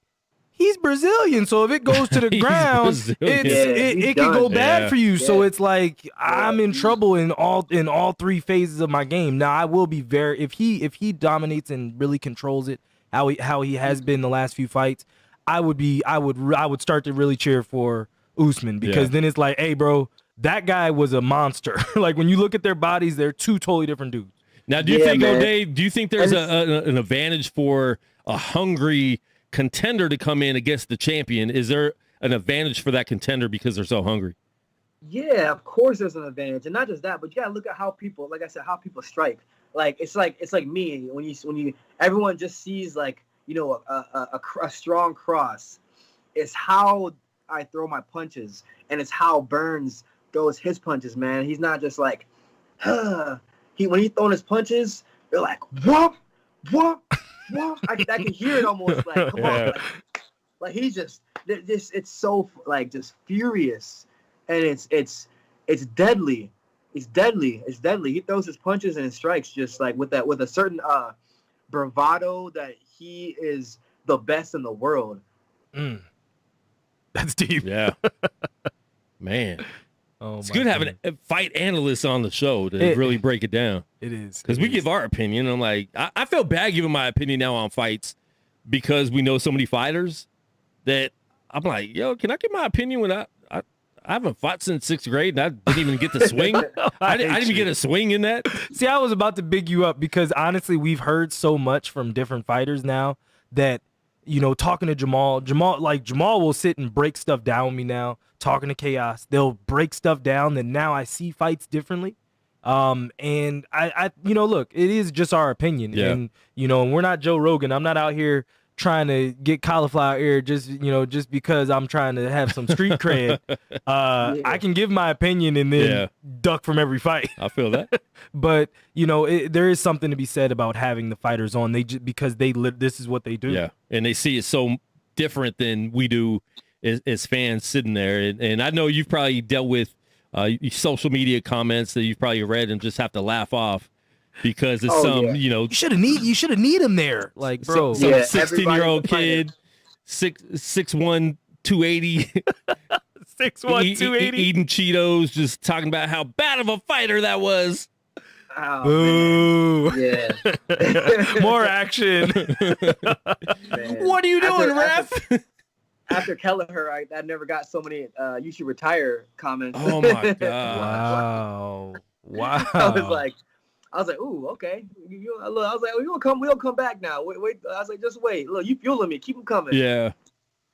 [SPEAKER 4] he's Brazilian, so if it goes to the ground, it can go bad for you. Yeah. So it's like I'm in trouble in all 3 phases of my game. Now I will be if he dominates and really controls it, how he has been the last few fights, I would start to really cheer for Usman, because then it's like, hey, bro, that guy was a monster. Like, when you look at their bodies, they're two totally different dudes.
[SPEAKER 3] Now, do you think, O'Day, do you think there's an advantage for a hungry contender to come in against the champion? Is there an advantage for that contender because they're so hungry?
[SPEAKER 5] Yeah, of course there's an advantage, and not just that, but you gotta look at how people, like I said, how people strike. Like it's like me when you everyone just sees, like, you know, a strong cross. It's how I throw my punches, and it's how Burns throws his punches. Man, he's not just like, when he's throwing his punches, they're like whoop whoop whoop. I can hear it almost, like, come on, like he's just it's so, like, just furious. And it's deadly. It's deadly. It's deadly. He throws his punches and his strikes just like with a certain bravado that he is the best in the world.
[SPEAKER 4] That's deep.
[SPEAKER 3] Yeah. Man.
[SPEAKER 4] Oh,
[SPEAKER 3] it's good having a fight analyst on the show to really break it down.
[SPEAKER 4] It is.
[SPEAKER 3] Because we give our opinion. I'm like, I feel bad giving my opinion now on fights because we know so many fighters that I'm like, yo, can I give my opinion when I haven't fought since 6th grade, and I didn't even get to swing. I didn't even get a swing in that.
[SPEAKER 4] See, I was about to big you up because, honestly, we've heard so much from different fighters now that, you know, talking to Jamal will sit and break stuff down with me now. Talking to Chaos, they'll break stuff down, and now I see fights differently. And I you know, look, it is just our opinion.
[SPEAKER 3] Yeah.
[SPEAKER 4] And, you know, we're not Joe Rogan. I'm not out here trying to get cauliflower ear just because I'm trying to have some street cred. I can give my opinion and then duck from every fight.
[SPEAKER 3] I feel that.
[SPEAKER 4] But, you know, there is something to be said about having the fighters on. Because this is what they do.
[SPEAKER 3] Yeah, and they see it so different than we do as fans sitting there. And I know you've probably dealt with social media comments that you've probably read and just have to laugh off. Because it's you know, you should have need him there, like, bro.
[SPEAKER 4] Some
[SPEAKER 3] 16-year-old kid, 6'1", 280,
[SPEAKER 4] 6'1", 280,
[SPEAKER 3] eating Cheetos, just talking about how bad of a fighter that was.
[SPEAKER 5] Oh,
[SPEAKER 4] boo!
[SPEAKER 5] Man. Yeah,
[SPEAKER 4] more action.
[SPEAKER 5] Man.
[SPEAKER 3] What are you doing, ref?
[SPEAKER 5] After Kelleher, I never got so many "you should retire" comments.
[SPEAKER 3] Oh my god!
[SPEAKER 4] Wow!
[SPEAKER 5] I was like, ooh, okay. I was like, we'll come back now. Wait. I was like, just wait. Look, you fueling me. Keep them coming.
[SPEAKER 3] Yeah.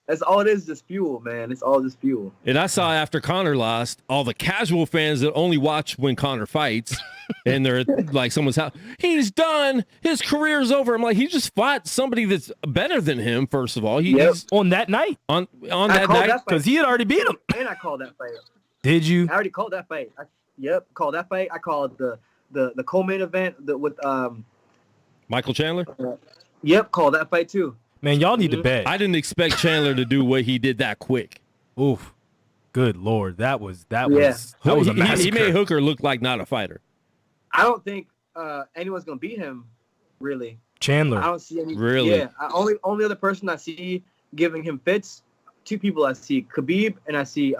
[SPEAKER 5] That's all it is, just fuel, man. It's all just fuel.
[SPEAKER 3] And I saw after Conor lost, all the casual fans that only watch when Conor fights, and they're like someone's house. He's done. His career's over. I'm like, he just fought somebody that's better than him. First of all, he's
[SPEAKER 4] on that night.
[SPEAKER 3] On that night,
[SPEAKER 4] because he had already beat him.
[SPEAKER 5] And I called that fight.
[SPEAKER 4] Did you?
[SPEAKER 5] I already called that fight. Called that fight. I called the co-main event with
[SPEAKER 3] Michael Chandler.
[SPEAKER 5] Called that fight too.
[SPEAKER 4] Man, y'all need to bet.
[SPEAKER 3] I didn't expect Chandler to do what he did that quick.
[SPEAKER 4] Oof, good Lord, that was a massacre.
[SPEAKER 3] He made Hooker look like not a fighter.
[SPEAKER 5] I don't think anyone's gonna beat him, really.
[SPEAKER 4] Chandler.
[SPEAKER 5] I don't see any.
[SPEAKER 3] Really?
[SPEAKER 5] Yeah. Only other person I see giving him fits. Two people I see: Khabib, and I see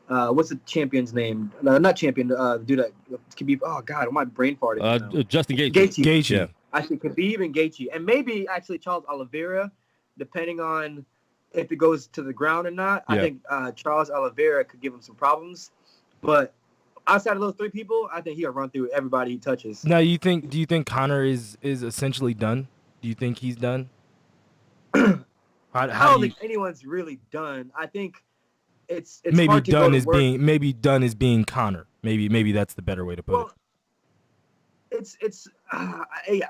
[SPEAKER 5] what's the champion's name? No, not champion. The dude that Khabib. Oh God, my brain farted.
[SPEAKER 3] Justin Gaethje.
[SPEAKER 5] Gaethje.
[SPEAKER 3] Yeah.
[SPEAKER 5] I think Khabib and Gaethje, and maybe actually Charles Oliveira, depending on if it goes to the ground or not.
[SPEAKER 3] Yeah.
[SPEAKER 5] I think Charles Oliveira could give him some problems, but outside of those three people, I think he'll run through everybody he touches.
[SPEAKER 4] Now, do you think Conor is essentially done? Do you think he's done?
[SPEAKER 5] I don't think anyone's really done. I think it's
[SPEAKER 4] maybe
[SPEAKER 5] hard to
[SPEAKER 4] done
[SPEAKER 5] go
[SPEAKER 4] as
[SPEAKER 5] to work.
[SPEAKER 4] being done as being Conor. Maybe that's the better way to put it.
[SPEAKER 5] It's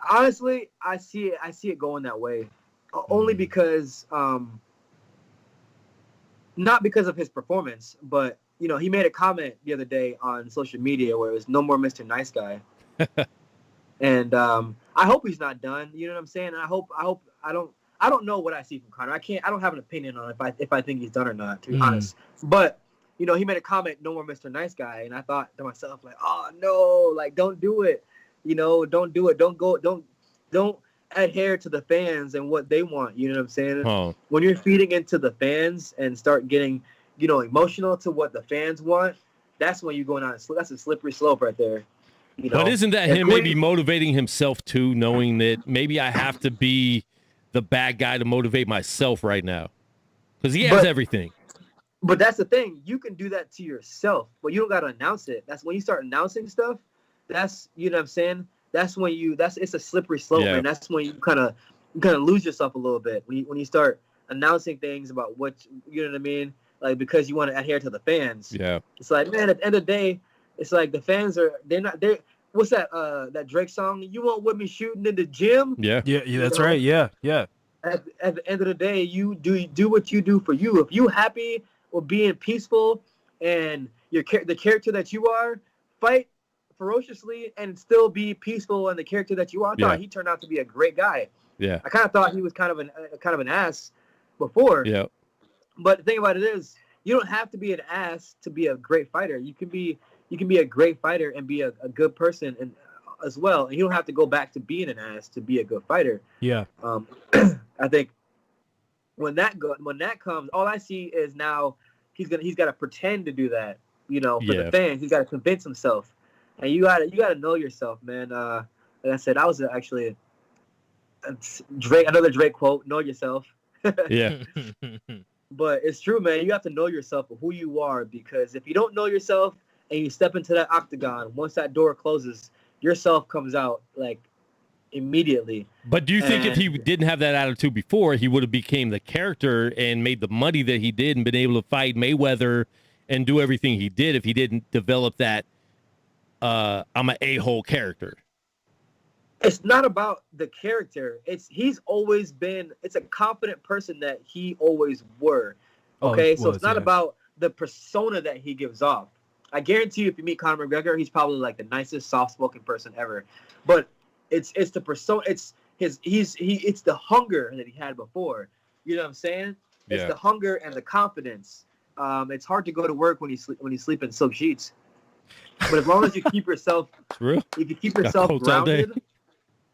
[SPEAKER 5] honestly, I see it going that way, only because not because of his performance, but you know, he made a comment the other day on social media where it was no more Mr. Nice Guy, and I hope he's not done. You know what I'm saying? And I hope I don't know what I see from Conor. I don't have an opinion on if I think he's done or not, to be honest. But you know, he made a comment, no more Mr. Nice Guy, and I thought to myself, like, oh no, like, don't do it. You know, don't do it. Don't adhere to the fans and what they want. You know what I'm saying?
[SPEAKER 3] Oh.
[SPEAKER 5] When you're feeding into the fans and start getting, you know, emotional to what the fans want, that's when you're going on. That's a slippery slope right there. You know?
[SPEAKER 3] But isn't that him maybe motivating himself too, knowing that maybe I have to be the bad guy to motivate myself right now because he has everything.
[SPEAKER 5] But that's the thing. You can do that to yourself, but you don't got to announce it. That's when you start announcing stuff. That's, you know what I'm saying? That's when it's a slippery slope, man. That's when you kind of lose yourself a little bit. When you start announcing things about what, you know what I mean? Like, because you want to adhere to the fans. Yeah. It's like, man, at the end of the day, it's like the fans they're what's that that Drake song? You won't with me shooting in the gym?
[SPEAKER 4] Yeah, that's right. Yeah.
[SPEAKER 5] At the end of the day, you do what you do for you. If you happy with being peaceful and the character that you are, fight ferociously and still be peaceful in the character that you are. I thought he turned out to be a great guy. Yeah. I kind of thought he was kind of an ass before. Yeah. But the thing about it is, you don't have to be an ass to be a great fighter. You can be a great fighter and be a good person and as well. And you don't have to go back to being an ass to be a good fighter. Yeah. I think when that comes, all I see is now he's got to pretend to do that, for the fans. He's got to convince himself. And you gotta know yourself, man. Like I said, that was actually another Drake quote, know yourself. Yeah. But it's true, man. You have to know yourself for who you are, because if you don't know yourself and you step into that octagon, once that door closes, yourself comes out like immediately.
[SPEAKER 3] But do you think if he didn't have that attitude before, he would have became the character and made the money that he did and been able to fight Mayweather and do everything he did if he didn't develop that I'm an a-hole character?
[SPEAKER 5] It's not about the character. He's always been. It's a confident person that he always were. Okay, so it's not about the persona that he gives off. I guarantee you, if you meet Conor McGregor, he's probably like the nicest, soft-spoken person ever. But it's the persona. It's the hunger that he had before. You know what I'm saying? It's the hunger and the confidence. It's hard to go to work when you sleep in silk sheets. But as long as you keep yourself, if you keep yourself grounded.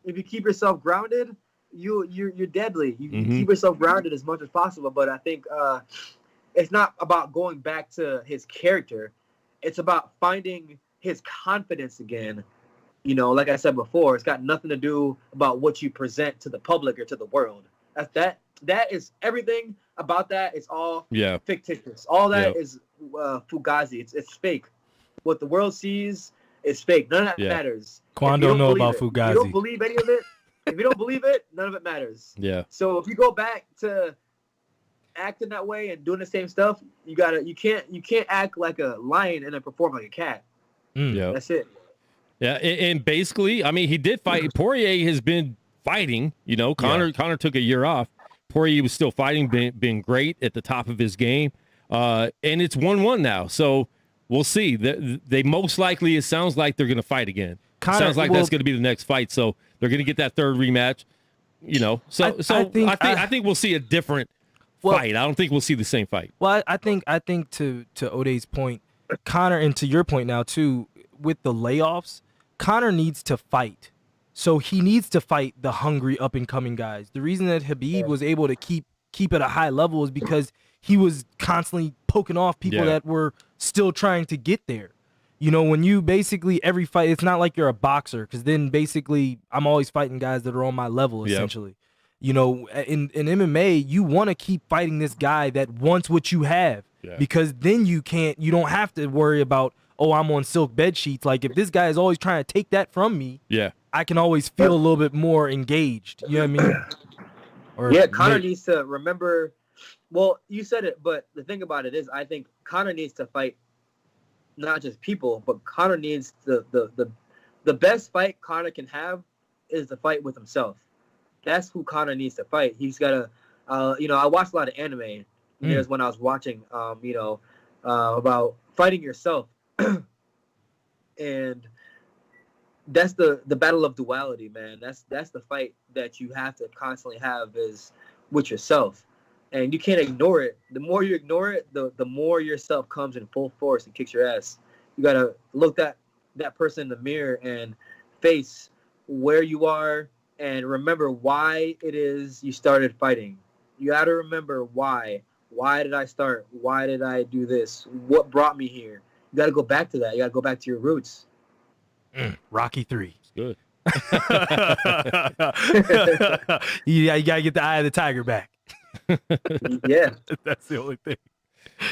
[SPEAKER 5] If you keep yourself grounded, you're deadly. You keep yourself grounded as much as possible. But I think it's not about going back to his character. It's about finding his confidence again. Like I said before, it's got nothing to do about what you present to the public or to the world. That is everything about that. It's all fictitious. All that is fugazi. It's fake. What the world sees is fake. None of that matters.
[SPEAKER 4] Quan don't know about Fugazi.
[SPEAKER 5] If you don't believe any of it, if you don't believe it, none of it matters. Yeah. So if you go back to acting that way and doing the same stuff, you can't act like a lion and then perform like a cat. Yeah. That's it.
[SPEAKER 3] Yeah, and basically, I mean, he did fight. Poirier has been fighting. Conor took a year off. Poirier was still fighting, been great at the top of his game, and it's 1-1 now. So we'll see. They most likely, it sounds like they're going to fight again. Sounds like that's going to be the next fight. So they're going to get that third rematch. I think we'll see a different fight. I don't think we'll see the same fight.
[SPEAKER 4] Well, I think to Ode's point, Conor, and to your point now too, with the layoffs, Conor needs to fight. So he needs to fight the hungry up and coming guys. The reason that Khabib was able to keep at a high level is because he was constantly poking off people that were still trying to get there. When you basically every fight, it's not like you're a boxer, because then basically I'm always fighting guys that are on my level, essentially. In MMA, you want to keep fighting this guy that wants what you have, because then you don't have to worry about, I'm on silk bed sheets. Like, if this guy is always trying to take that from me, I can always feel a little bit more engaged. You know what I mean?
[SPEAKER 5] Conor needs to remember. Well, you said it, but the thing about it is, I think Conor needs to fight not just people, but Conor needs the best fight Conor can have is the fight with himself. That's who Conor needs to fight. He's got to, I watched a lot of anime. Here's when I was watching, about fighting yourself, and that's the battle of duality, man. That's the fight that you have to constantly have is with yourself. And you can't ignore it. The more you ignore it, the more yourself comes in full force and kicks your ass. You got to look that person in the mirror and face where you are and remember why it is you started fighting. You got to remember why. Why did I start? Why did I do this? What brought me here? You got to go back to that. You got to go back to your roots.
[SPEAKER 4] Rocky 3.
[SPEAKER 3] Good.
[SPEAKER 4] You gotta get the eye of the tiger back.
[SPEAKER 5] Yeah.
[SPEAKER 4] That's the only thing.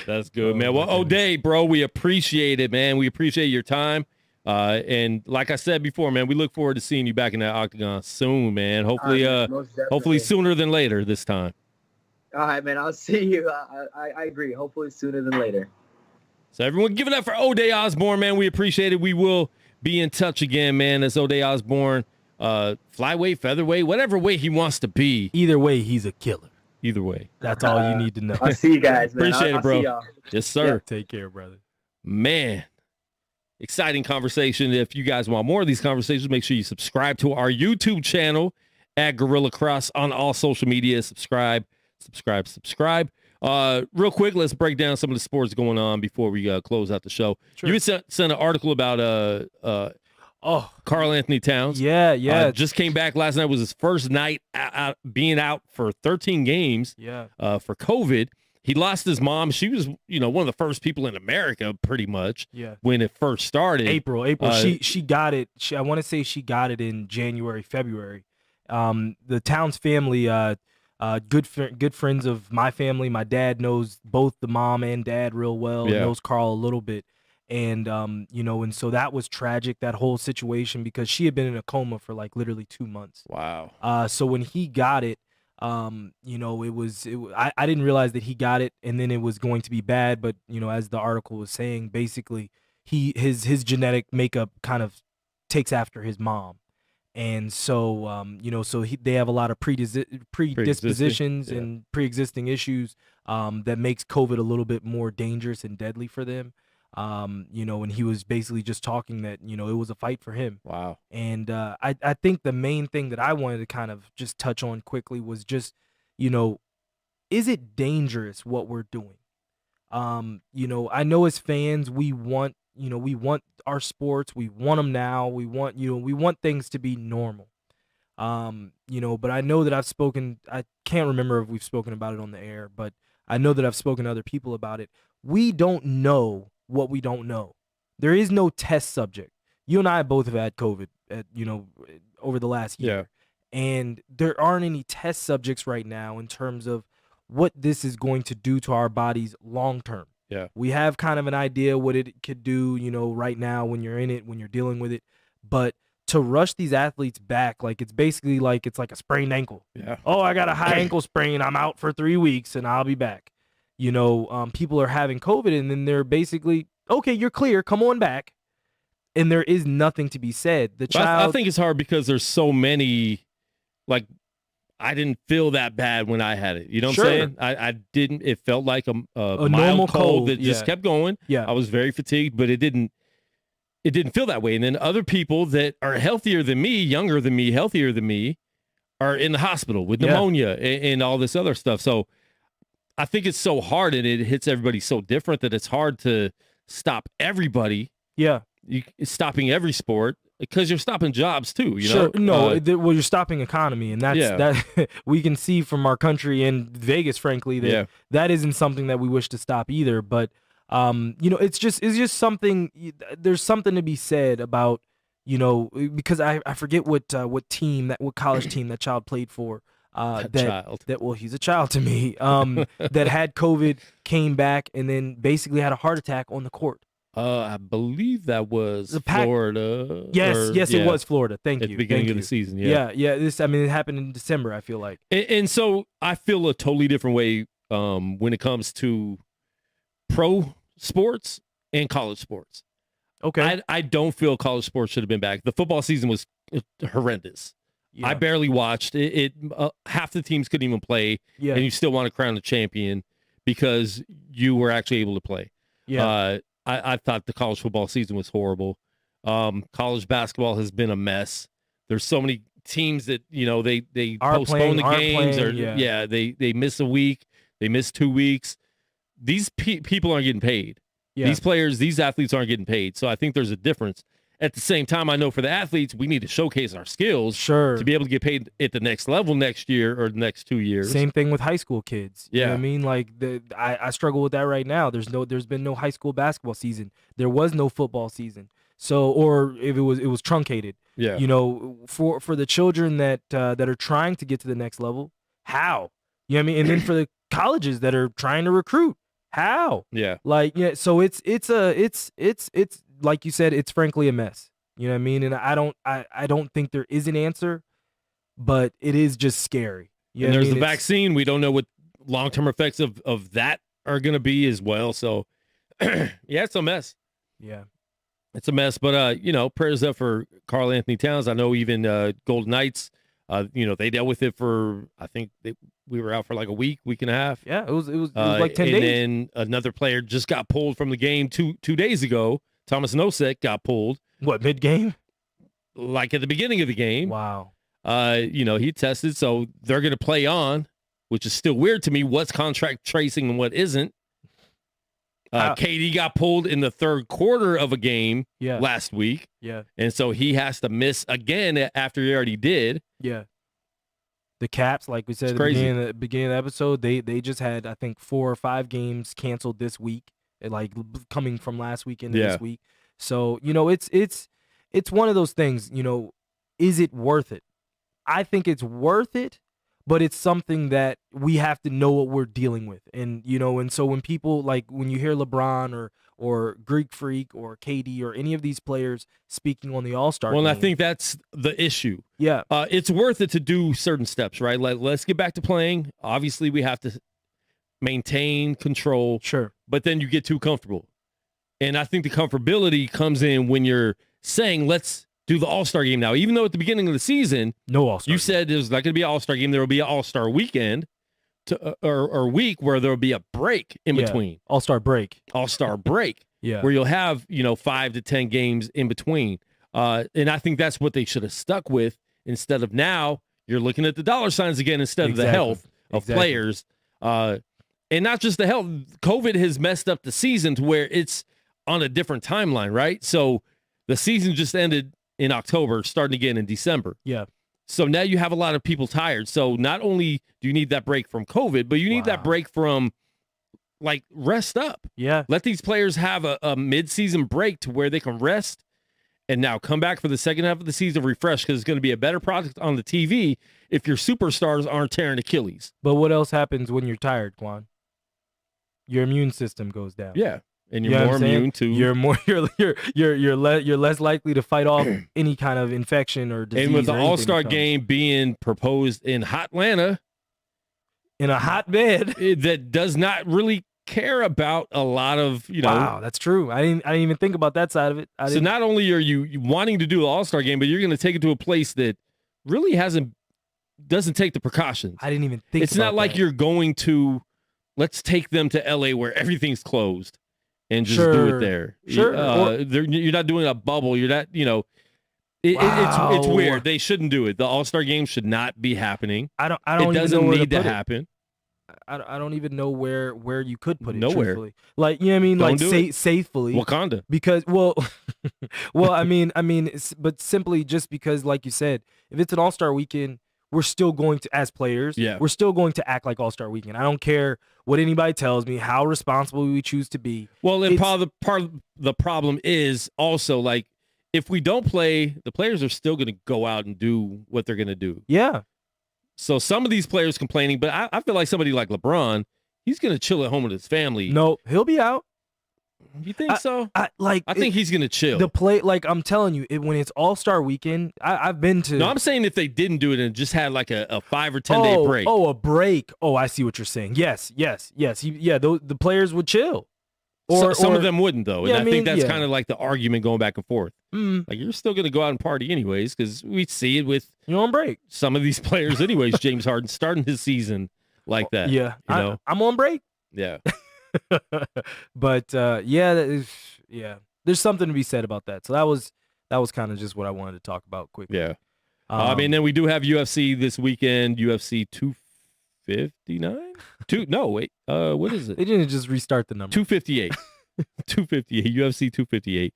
[SPEAKER 3] That's good, man. Well, Ode, bro, we appreciate it, man. We appreciate your time. And like I said before, man, we look forward to seeing you back in that octagon soon, man. Hopefully, hopefully sooner than later this time.
[SPEAKER 5] All right, man. I'll see you. I agree. Hopefully sooner than later.
[SPEAKER 3] So everyone give it up for Ode Osbourne, man. We appreciate it. We will be in touch again, man. That's Ode Osbourne. Flyweight, featherweight, whatever way he wants to be.
[SPEAKER 4] Either way, he's a killer.
[SPEAKER 3] Either way.
[SPEAKER 4] That's all you need to know.
[SPEAKER 5] I'll see you guys, man.
[SPEAKER 3] Appreciate it, bro.
[SPEAKER 5] See y'all.
[SPEAKER 3] Yes, sir.
[SPEAKER 5] Yeah.
[SPEAKER 4] Take care, brother.
[SPEAKER 3] Man, exciting conversation. If you guys want more of these conversations, make sure you subscribe to our YouTube channel at Gorilla Cross on all social media. Subscribe. Real quick, let's break down some of the sports going on before we close out the show.
[SPEAKER 4] Sure.
[SPEAKER 3] You sent an article about Karl Anthony Towns.
[SPEAKER 4] Yeah.
[SPEAKER 3] Just came back last night. Was his first night being out for 13 games. For COVID. He lost his mom. She was, one of the first people in America, pretty much.
[SPEAKER 4] Yeah.
[SPEAKER 3] When it first started.
[SPEAKER 4] April. She got it. I want to say she got it in January, February. The Towns family, good friends of my family. My dad knows both the mom and dad real well.
[SPEAKER 3] Yeah.
[SPEAKER 4] Knows Karl a little bit. And, and so that was tragic, that whole situation, because she had been in a coma for like literally 2 months.
[SPEAKER 3] Wow.
[SPEAKER 4] So when he got it, I didn't realize that he got it and then it was going to be bad. But, as the article was saying, basically his genetic makeup kind of takes after his mom. And so, they have a lot of predispositions and pre-existing issues that makes COVID a little bit more dangerous and deadly for them. And he was basically just talking that, it was a fight for him.
[SPEAKER 3] Wow.
[SPEAKER 4] And I think the main thing that I wanted to kind of just touch on quickly was just, is it dangerous what we're doing? I know as fans, we want our sports, we want them now, we want things to be normal. But I know that I can't remember if we've spoken about it on the air, but I know that I've spoken to other people about it. We don't know what we don't know. There is no test subject. You and I both have had COVID over the last year. And there aren't any test subjects right now in terms of what this is going to do to our bodies long term.
[SPEAKER 3] Yeah.
[SPEAKER 4] We have kind of an idea what it could do, right now when you're in it, when you're dealing with it. But to rush these athletes back, like it's basically like it's like a sprained ankle.
[SPEAKER 3] Yeah.
[SPEAKER 4] Oh, I got a high ankle sprain. I'm out for 3 weeks and I'll be back. People are having COVID and then they're basically, okay, you're clear. Come on back. And there is nothing to be said.
[SPEAKER 3] I think it's hard because there's so many, like, I didn't feel that bad when I had it. You know what I'm saying? I didn't. It felt like a mild
[SPEAKER 4] normal cold
[SPEAKER 3] that just kept going.
[SPEAKER 4] Yeah.
[SPEAKER 3] I was very fatigued, but it didn't feel that way. And then other people that are healthier than me, younger than me, healthier than me, are in the hospital with pneumonia and all this other stuff. So I think it's so hard and it hits everybody so different that it's hard to stop everybody.
[SPEAKER 4] Yeah.
[SPEAKER 3] Stopping every sport because you're stopping jobs too,
[SPEAKER 4] Sure.
[SPEAKER 3] know?
[SPEAKER 4] No, you're stopping economy, and that we can see from our country and Vegas, frankly, that that isn't something that we wish to stop either. But it's just something. There's something to be said about because I forget what college team that child played for. He's a child to me. That had COVID, came back, and then basically had a heart attack on the court.
[SPEAKER 3] I believe that was Florida.
[SPEAKER 4] Yes, it was Florida. Thank you.
[SPEAKER 3] At the beginning of the season,
[SPEAKER 4] yeah. It happened in December, I feel like.
[SPEAKER 3] And so I feel a totally different way when it comes to pro sports and college sports.
[SPEAKER 4] Okay.
[SPEAKER 3] I don't feel college sports should have been back. The football season was horrendous. Yeah. I barely watched it. Half the teams couldn't even play, and you still want to crown the champion because you were actually able to play.
[SPEAKER 4] Yeah.
[SPEAKER 3] I thought the college football season was horrible. College basketball has been a mess. There's so many teams that they postpone the games they miss a week, they miss 2 weeks. These people aren't getting paid. Yeah. These athletes aren't getting paid. So I think there's a difference. At the same time, I know for the athletes, we need to showcase our skills to be able to get paid at the next level next year or the next 2 years.
[SPEAKER 4] Same thing with high school kids.
[SPEAKER 3] Yeah.
[SPEAKER 4] You know what I mean? Like I struggle with that right now. There's been no high school basketball season. There was no football season. So, or if it was truncated.
[SPEAKER 3] Yeah.
[SPEAKER 4] You know, for the children that are trying to get to the next level, how? You know what I mean? And then for the colleges that are trying to recruit, how?
[SPEAKER 3] Yeah.
[SPEAKER 4] Like, yeah, so it's like you said, it's frankly a mess. You know what I mean? And I don't think there is an answer, but it is just scary. You
[SPEAKER 3] And
[SPEAKER 4] know what I
[SPEAKER 3] there's
[SPEAKER 4] mean?
[SPEAKER 3] the vaccine. We don't know what long-term effects of that are going to be as well. So, yeah, it's a mess.
[SPEAKER 4] Yeah.
[SPEAKER 3] It's a mess. But, prayers up for Karl Anthony Towns. I know even Golden Knights, they dealt with it for, I think we were out for like a week and a half.
[SPEAKER 4] Yeah, it was like 10 days.
[SPEAKER 3] And then another player just got pulled from the game two days ago. Thomas Nosek got pulled.
[SPEAKER 4] What, mid-game?
[SPEAKER 3] Like at the beginning of the game.
[SPEAKER 4] Wow.
[SPEAKER 3] He tested, so they're going to play on, which is still weird to me. What's contract tracing and what isn't? KD got pulled in the third quarter of a game last week.
[SPEAKER 4] Yeah.
[SPEAKER 3] And so he has to miss again after he already did.
[SPEAKER 4] Yeah. The Caps, like we said at the beginning of the episode, they just had, I think, 4 or 5 games canceled this week, like coming from last week into this week. So, it's one of those things, is it worth it? I think it's worth it, but it's something that we have to know what we're dealing with. And, and so when people, like when you hear LeBron or Greek Freak or KD or any of these players speaking on the All-Star game.
[SPEAKER 3] Well, and I think that's the issue.
[SPEAKER 4] Yeah.
[SPEAKER 3] It's worth it to do certain steps, right? Like, let's get back to playing. Obviously, we have to maintain control.
[SPEAKER 4] Sure.
[SPEAKER 3] But then you get too comfortable. And I think the comfortability comes in when you're saying, let's do the All-Star game now. Even though at the beginning of the season,
[SPEAKER 4] no All-Star
[SPEAKER 3] you
[SPEAKER 4] game.
[SPEAKER 3] said there's not going to be an All-Star game. There will be an All-Star weekend or week where there will be a break in between.
[SPEAKER 4] All-Star break.
[SPEAKER 3] All-Star break.
[SPEAKER 4] Yeah.
[SPEAKER 3] Where you'll have, 5 to 10 games in between. And I think that's what they should have stuck with instead of now you're looking at the dollar signs again instead of the health of players. And not just the health. COVID has messed up the season to where it's on a different timeline, right? So the season just ended in October, starting again in December.
[SPEAKER 4] Yeah.
[SPEAKER 3] So now you have a lot of people tired. So not only do you need that break from COVID, but you need that break from, like, rest up.
[SPEAKER 4] Yeah.
[SPEAKER 3] Let these players have a mid-season break to where they can rest and now come back for the second half of the season refreshed because it's going to be a better product on the TV if your superstars aren't tearing Achilles.
[SPEAKER 4] But what else happens when you're tired, Quan? Your immune system goes down.
[SPEAKER 3] Yeah. And you're more immune to
[SPEAKER 4] you're less likely to fight off any kind of infection or disease.
[SPEAKER 3] And with the All-Star game being proposed in Hotlanta,
[SPEAKER 4] in a hotbed
[SPEAKER 3] that does not really care about a lot of,
[SPEAKER 4] Wow, that's true. I didn't even think about that side of it.
[SPEAKER 3] So not only are you wanting to do the All-Star game, but you're going to take it to a place that really doesn't take the precautions.
[SPEAKER 4] I didn't even think.
[SPEAKER 3] It's not like you're going to, let's take them to LA where everything's closed and just do it there.
[SPEAKER 4] Sure.
[SPEAKER 3] You're not doing a bubble. You're not, it's weird. They shouldn't do it. The All-Star game should not be happening.
[SPEAKER 4] It
[SPEAKER 3] doesn't need to happen.
[SPEAKER 4] I don't even know where you could put it.
[SPEAKER 3] Nowhere.
[SPEAKER 4] Truthfully. Like, you know what I mean?
[SPEAKER 3] Don't
[SPEAKER 4] Like safely.
[SPEAKER 3] Wakanda.
[SPEAKER 4] Because, well, I mean, but simply just because, like you said, if it's an All-Star weekend, we're still going to, as players, we're still going to act like All-Star weekend. I don't care what anybody tells me, how responsible we choose to be.
[SPEAKER 3] Well, and part of the problem is also, like, if we don't play, the players are still going to go out and do what they're going to do.
[SPEAKER 4] Yeah.
[SPEAKER 3] So some of these players complaining, but I feel like somebody like LeBron, he's going to chill at home with his family.
[SPEAKER 4] No, he'll be out.
[SPEAKER 3] You think so?
[SPEAKER 4] I
[SPEAKER 3] think he's going to chill.
[SPEAKER 4] Like I'm telling you, when it's All-Star weekend, I've been to.
[SPEAKER 3] No, I'm saying if they didn't do it and just had like a 5 or 10 day break.
[SPEAKER 4] Oh, a break. Oh, I see what you're saying. Yes. The players would chill.
[SPEAKER 3] Some of them wouldn't, though. And I think that's
[SPEAKER 4] yeah.
[SPEAKER 3] kind of like the argument going back and forth.
[SPEAKER 4] Mm.
[SPEAKER 3] Like, you're still going to go out and party anyways, because we see it with
[SPEAKER 4] you're on break.
[SPEAKER 3] Some of these players anyways. James Harden starting his season like that.
[SPEAKER 4] Yeah. I'm on break.
[SPEAKER 3] Yeah.
[SPEAKER 4] But, there's something to be said about that. So that was kind of just what I wanted to talk about quickly.
[SPEAKER 3] Yeah. Then we do have UFC this weekend, UFC 259? What is it?
[SPEAKER 4] They didn't just restart the number.
[SPEAKER 3] 258. 258, UFC 258.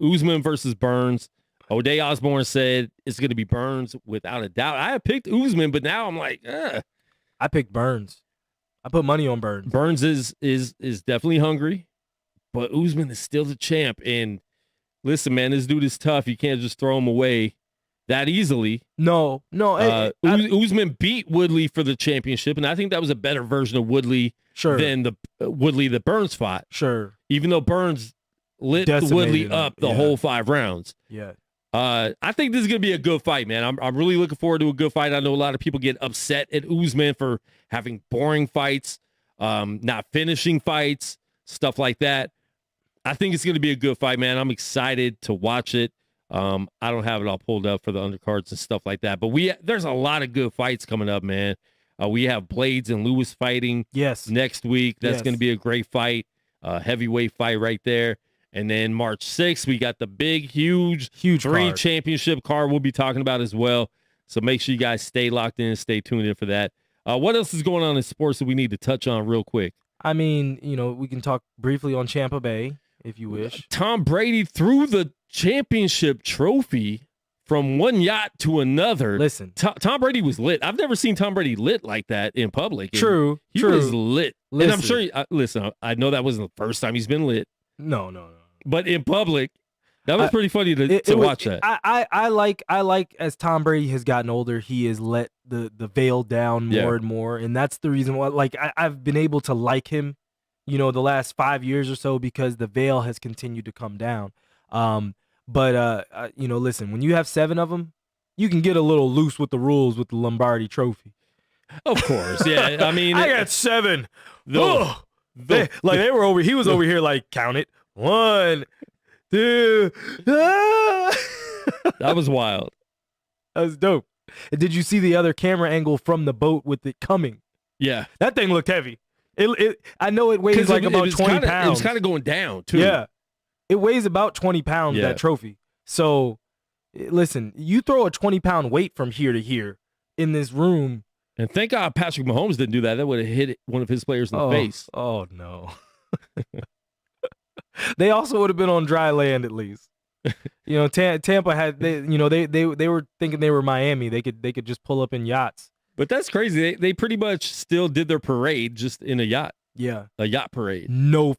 [SPEAKER 3] Usman versus Burns. Ode Osbourne said it's going to be Burns without a doubt. I had picked Usman, but now I'm like,
[SPEAKER 4] I picked Burns. I put money on Burns.
[SPEAKER 3] Burns is definitely hungry, but Usman is still the champ. And listen, man, this dude is tough. You can't just throw him away that easily.
[SPEAKER 4] No.
[SPEAKER 3] Usman beat Woodley for the championship, and I think that was a better version of Woodley than the Woodley that Burns fought.
[SPEAKER 4] Sure.
[SPEAKER 3] Even though Burns lit Woodley up the whole 5 rounds.
[SPEAKER 4] Yeah.
[SPEAKER 3] I think this is going to be a good fight, man. I'm really looking forward to a good fight. I know a lot of people get upset at Usman for having boring fights, not finishing fights, stuff like that. I think it's going to be a good fight, man. I'm excited to watch it. I don't have it all pulled up for the undercards and stuff like that, but there's a lot of good fights coming up, man. We have Blades and Lewis fighting next week. That's going to be a great fight, heavyweight fight right there. And then March 6th, we got the big, huge 3 championship card we'll be talking about as well. So make sure you guys stay locked in and stay tuned in for that. What else is going on in sports that we need to touch on real quick?
[SPEAKER 4] I mean, we can talk briefly on Tampa Bay, if you wish.
[SPEAKER 3] Tom Brady threw the championship trophy from one yacht to another.
[SPEAKER 4] Listen.
[SPEAKER 3] Tom Brady was lit. I've never seen Tom Brady lit like that in public.
[SPEAKER 4] True.
[SPEAKER 3] He was lit. Listen. And I'm sure, I know that wasn't the first time he's been lit.
[SPEAKER 4] No.
[SPEAKER 3] But in public, that was pretty funny to watch that.
[SPEAKER 4] I like as Tom Brady has gotten older, he has let the veil down more and more, and that's the reason why. Like I've been able to like him, the last 5 years or so because the veil has continued to come down. But listen, when you have 7 of them, you can get a little loose with the rules with the Lombardi Trophy.
[SPEAKER 3] Of course, yeah. I mean,
[SPEAKER 4] I got 7. They were over. He was over here like count it. 1, 2.
[SPEAKER 3] That was wild.
[SPEAKER 4] That was dope. And did you see the other camera angle from the boat with it coming?
[SPEAKER 3] Yeah,
[SPEAKER 4] that thing looked heavy. I know it weighs like about 20 pounds.
[SPEAKER 3] It was kind of going down too.
[SPEAKER 4] Yeah, it weighs about 20 pounds. That trophy. So, listen, you throw a 20-pound weight from here to here in this room.
[SPEAKER 3] And thank God Patrick Mahomes didn't do that. That would have hit one of his players in the face.
[SPEAKER 4] Oh no. They also would have been on dry land at least. Tampa had they were thinking they were Miami. They could just pull up in yachts.
[SPEAKER 3] But that's crazy. They pretty much still did their parade just in a yacht.
[SPEAKER 4] Yeah,
[SPEAKER 3] a yacht parade.
[SPEAKER 4] No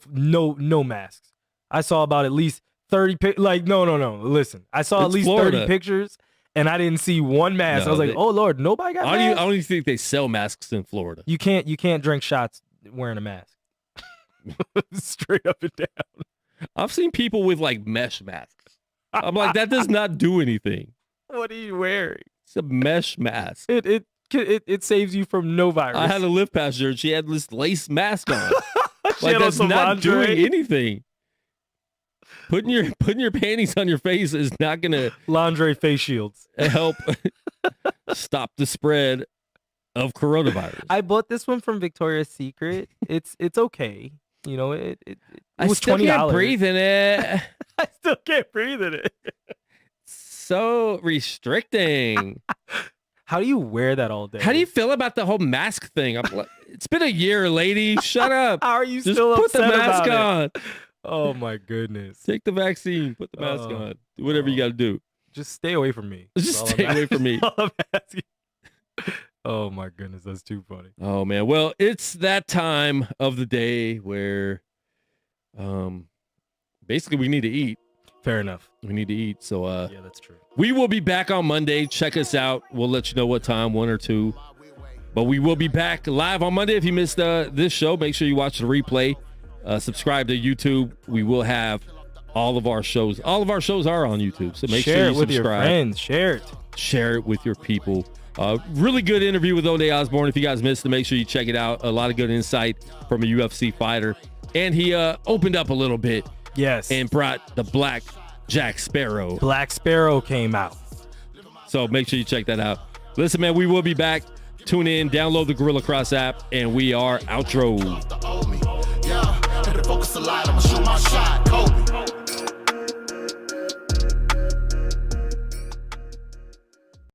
[SPEAKER 4] masks. I saw about at least 30. No. Listen, I saw at least Florida. 30 pictures, and I didn't see one mask. I was like, oh Lord, nobody got masks.
[SPEAKER 3] I don't even think they sell masks in Florida.
[SPEAKER 4] You can't drink shots wearing a mask. Straight up and down.
[SPEAKER 3] I've seen people with like mesh masks. I'm like, that does not do anything.
[SPEAKER 4] What are you wearing?
[SPEAKER 3] It's a mesh mask.
[SPEAKER 4] It saves you from no virus.
[SPEAKER 3] I had a Lyft passenger and she had this lace mask on. Like that's not doing anything. Putting your panties on your face is not gonna
[SPEAKER 4] lingerie face shields
[SPEAKER 3] help stop the spread of coronavirus.
[SPEAKER 4] I bought this one from Victoria's Secret. It's okay. It
[SPEAKER 3] I
[SPEAKER 4] was
[SPEAKER 3] still
[SPEAKER 4] $20.
[SPEAKER 3] Can't breathe in it.
[SPEAKER 4] I still can't breathe in it.
[SPEAKER 3] So restricting.
[SPEAKER 4] How do you wear that all day?
[SPEAKER 3] How do you feel about the whole mask thing? It's been a year, lady. Shut up.
[SPEAKER 4] How are you
[SPEAKER 3] Just
[SPEAKER 4] still
[SPEAKER 3] put
[SPEAKER 4] upset
[SPEAKER 3] the mask
[SPEAKER 4] about
[SPEAKER 3] on?
[SPEAKER 4] It? Oh my goodness.
[SPEAKER 3] Take the vaccine. Put the mask on. Do whatever you got to do.
[SPEAKER 4] Just stay away from me.
[SPEAKER 3] Just stay away from me.
[SPEAKER 4] Oh my goodness, that's too funny.
[SPEAKER 3] Oh man. Well, it's that time of the day where basically we need to eat.
[SPEAKER 4] Fair enough.
[SPEAKER 3] We need to eat. So
[SPEAKER 4] yeah, that's true.
[SPEAKER 3] We will be back on Monday. Check us out. We'll let you know what time, 1 or 2. But we will be back live on Monday. If you missed this show, make sure you watch the replay. Subscribe to YouTube. We will have all of our shows. All of our shows are on YouTube. So make sure you subscribe. Share it with your
[SPEAKER 4] friends. Share it.
[SPEAKER 3] Share it with your people. Really good interview with Ode Osbourne. If you guys missed it, make sure you check it out. A lot of good insight from a UFC fighter. And he opened up a little bit.
[SPEAKER 4] Yes.
[SPEAKER 3] And brought the Black Jack Sparrow.
[SPEAKER 4] Black Sparrow came out.
[SPEAKER 3] So make sure you check that out. Listen, man, we will be back. Tune in, download the Gorilla Cross app, and we are outro.
[SPEAKER 2] Yeah, focus a lot. I'ma shoot my shot. Kobe.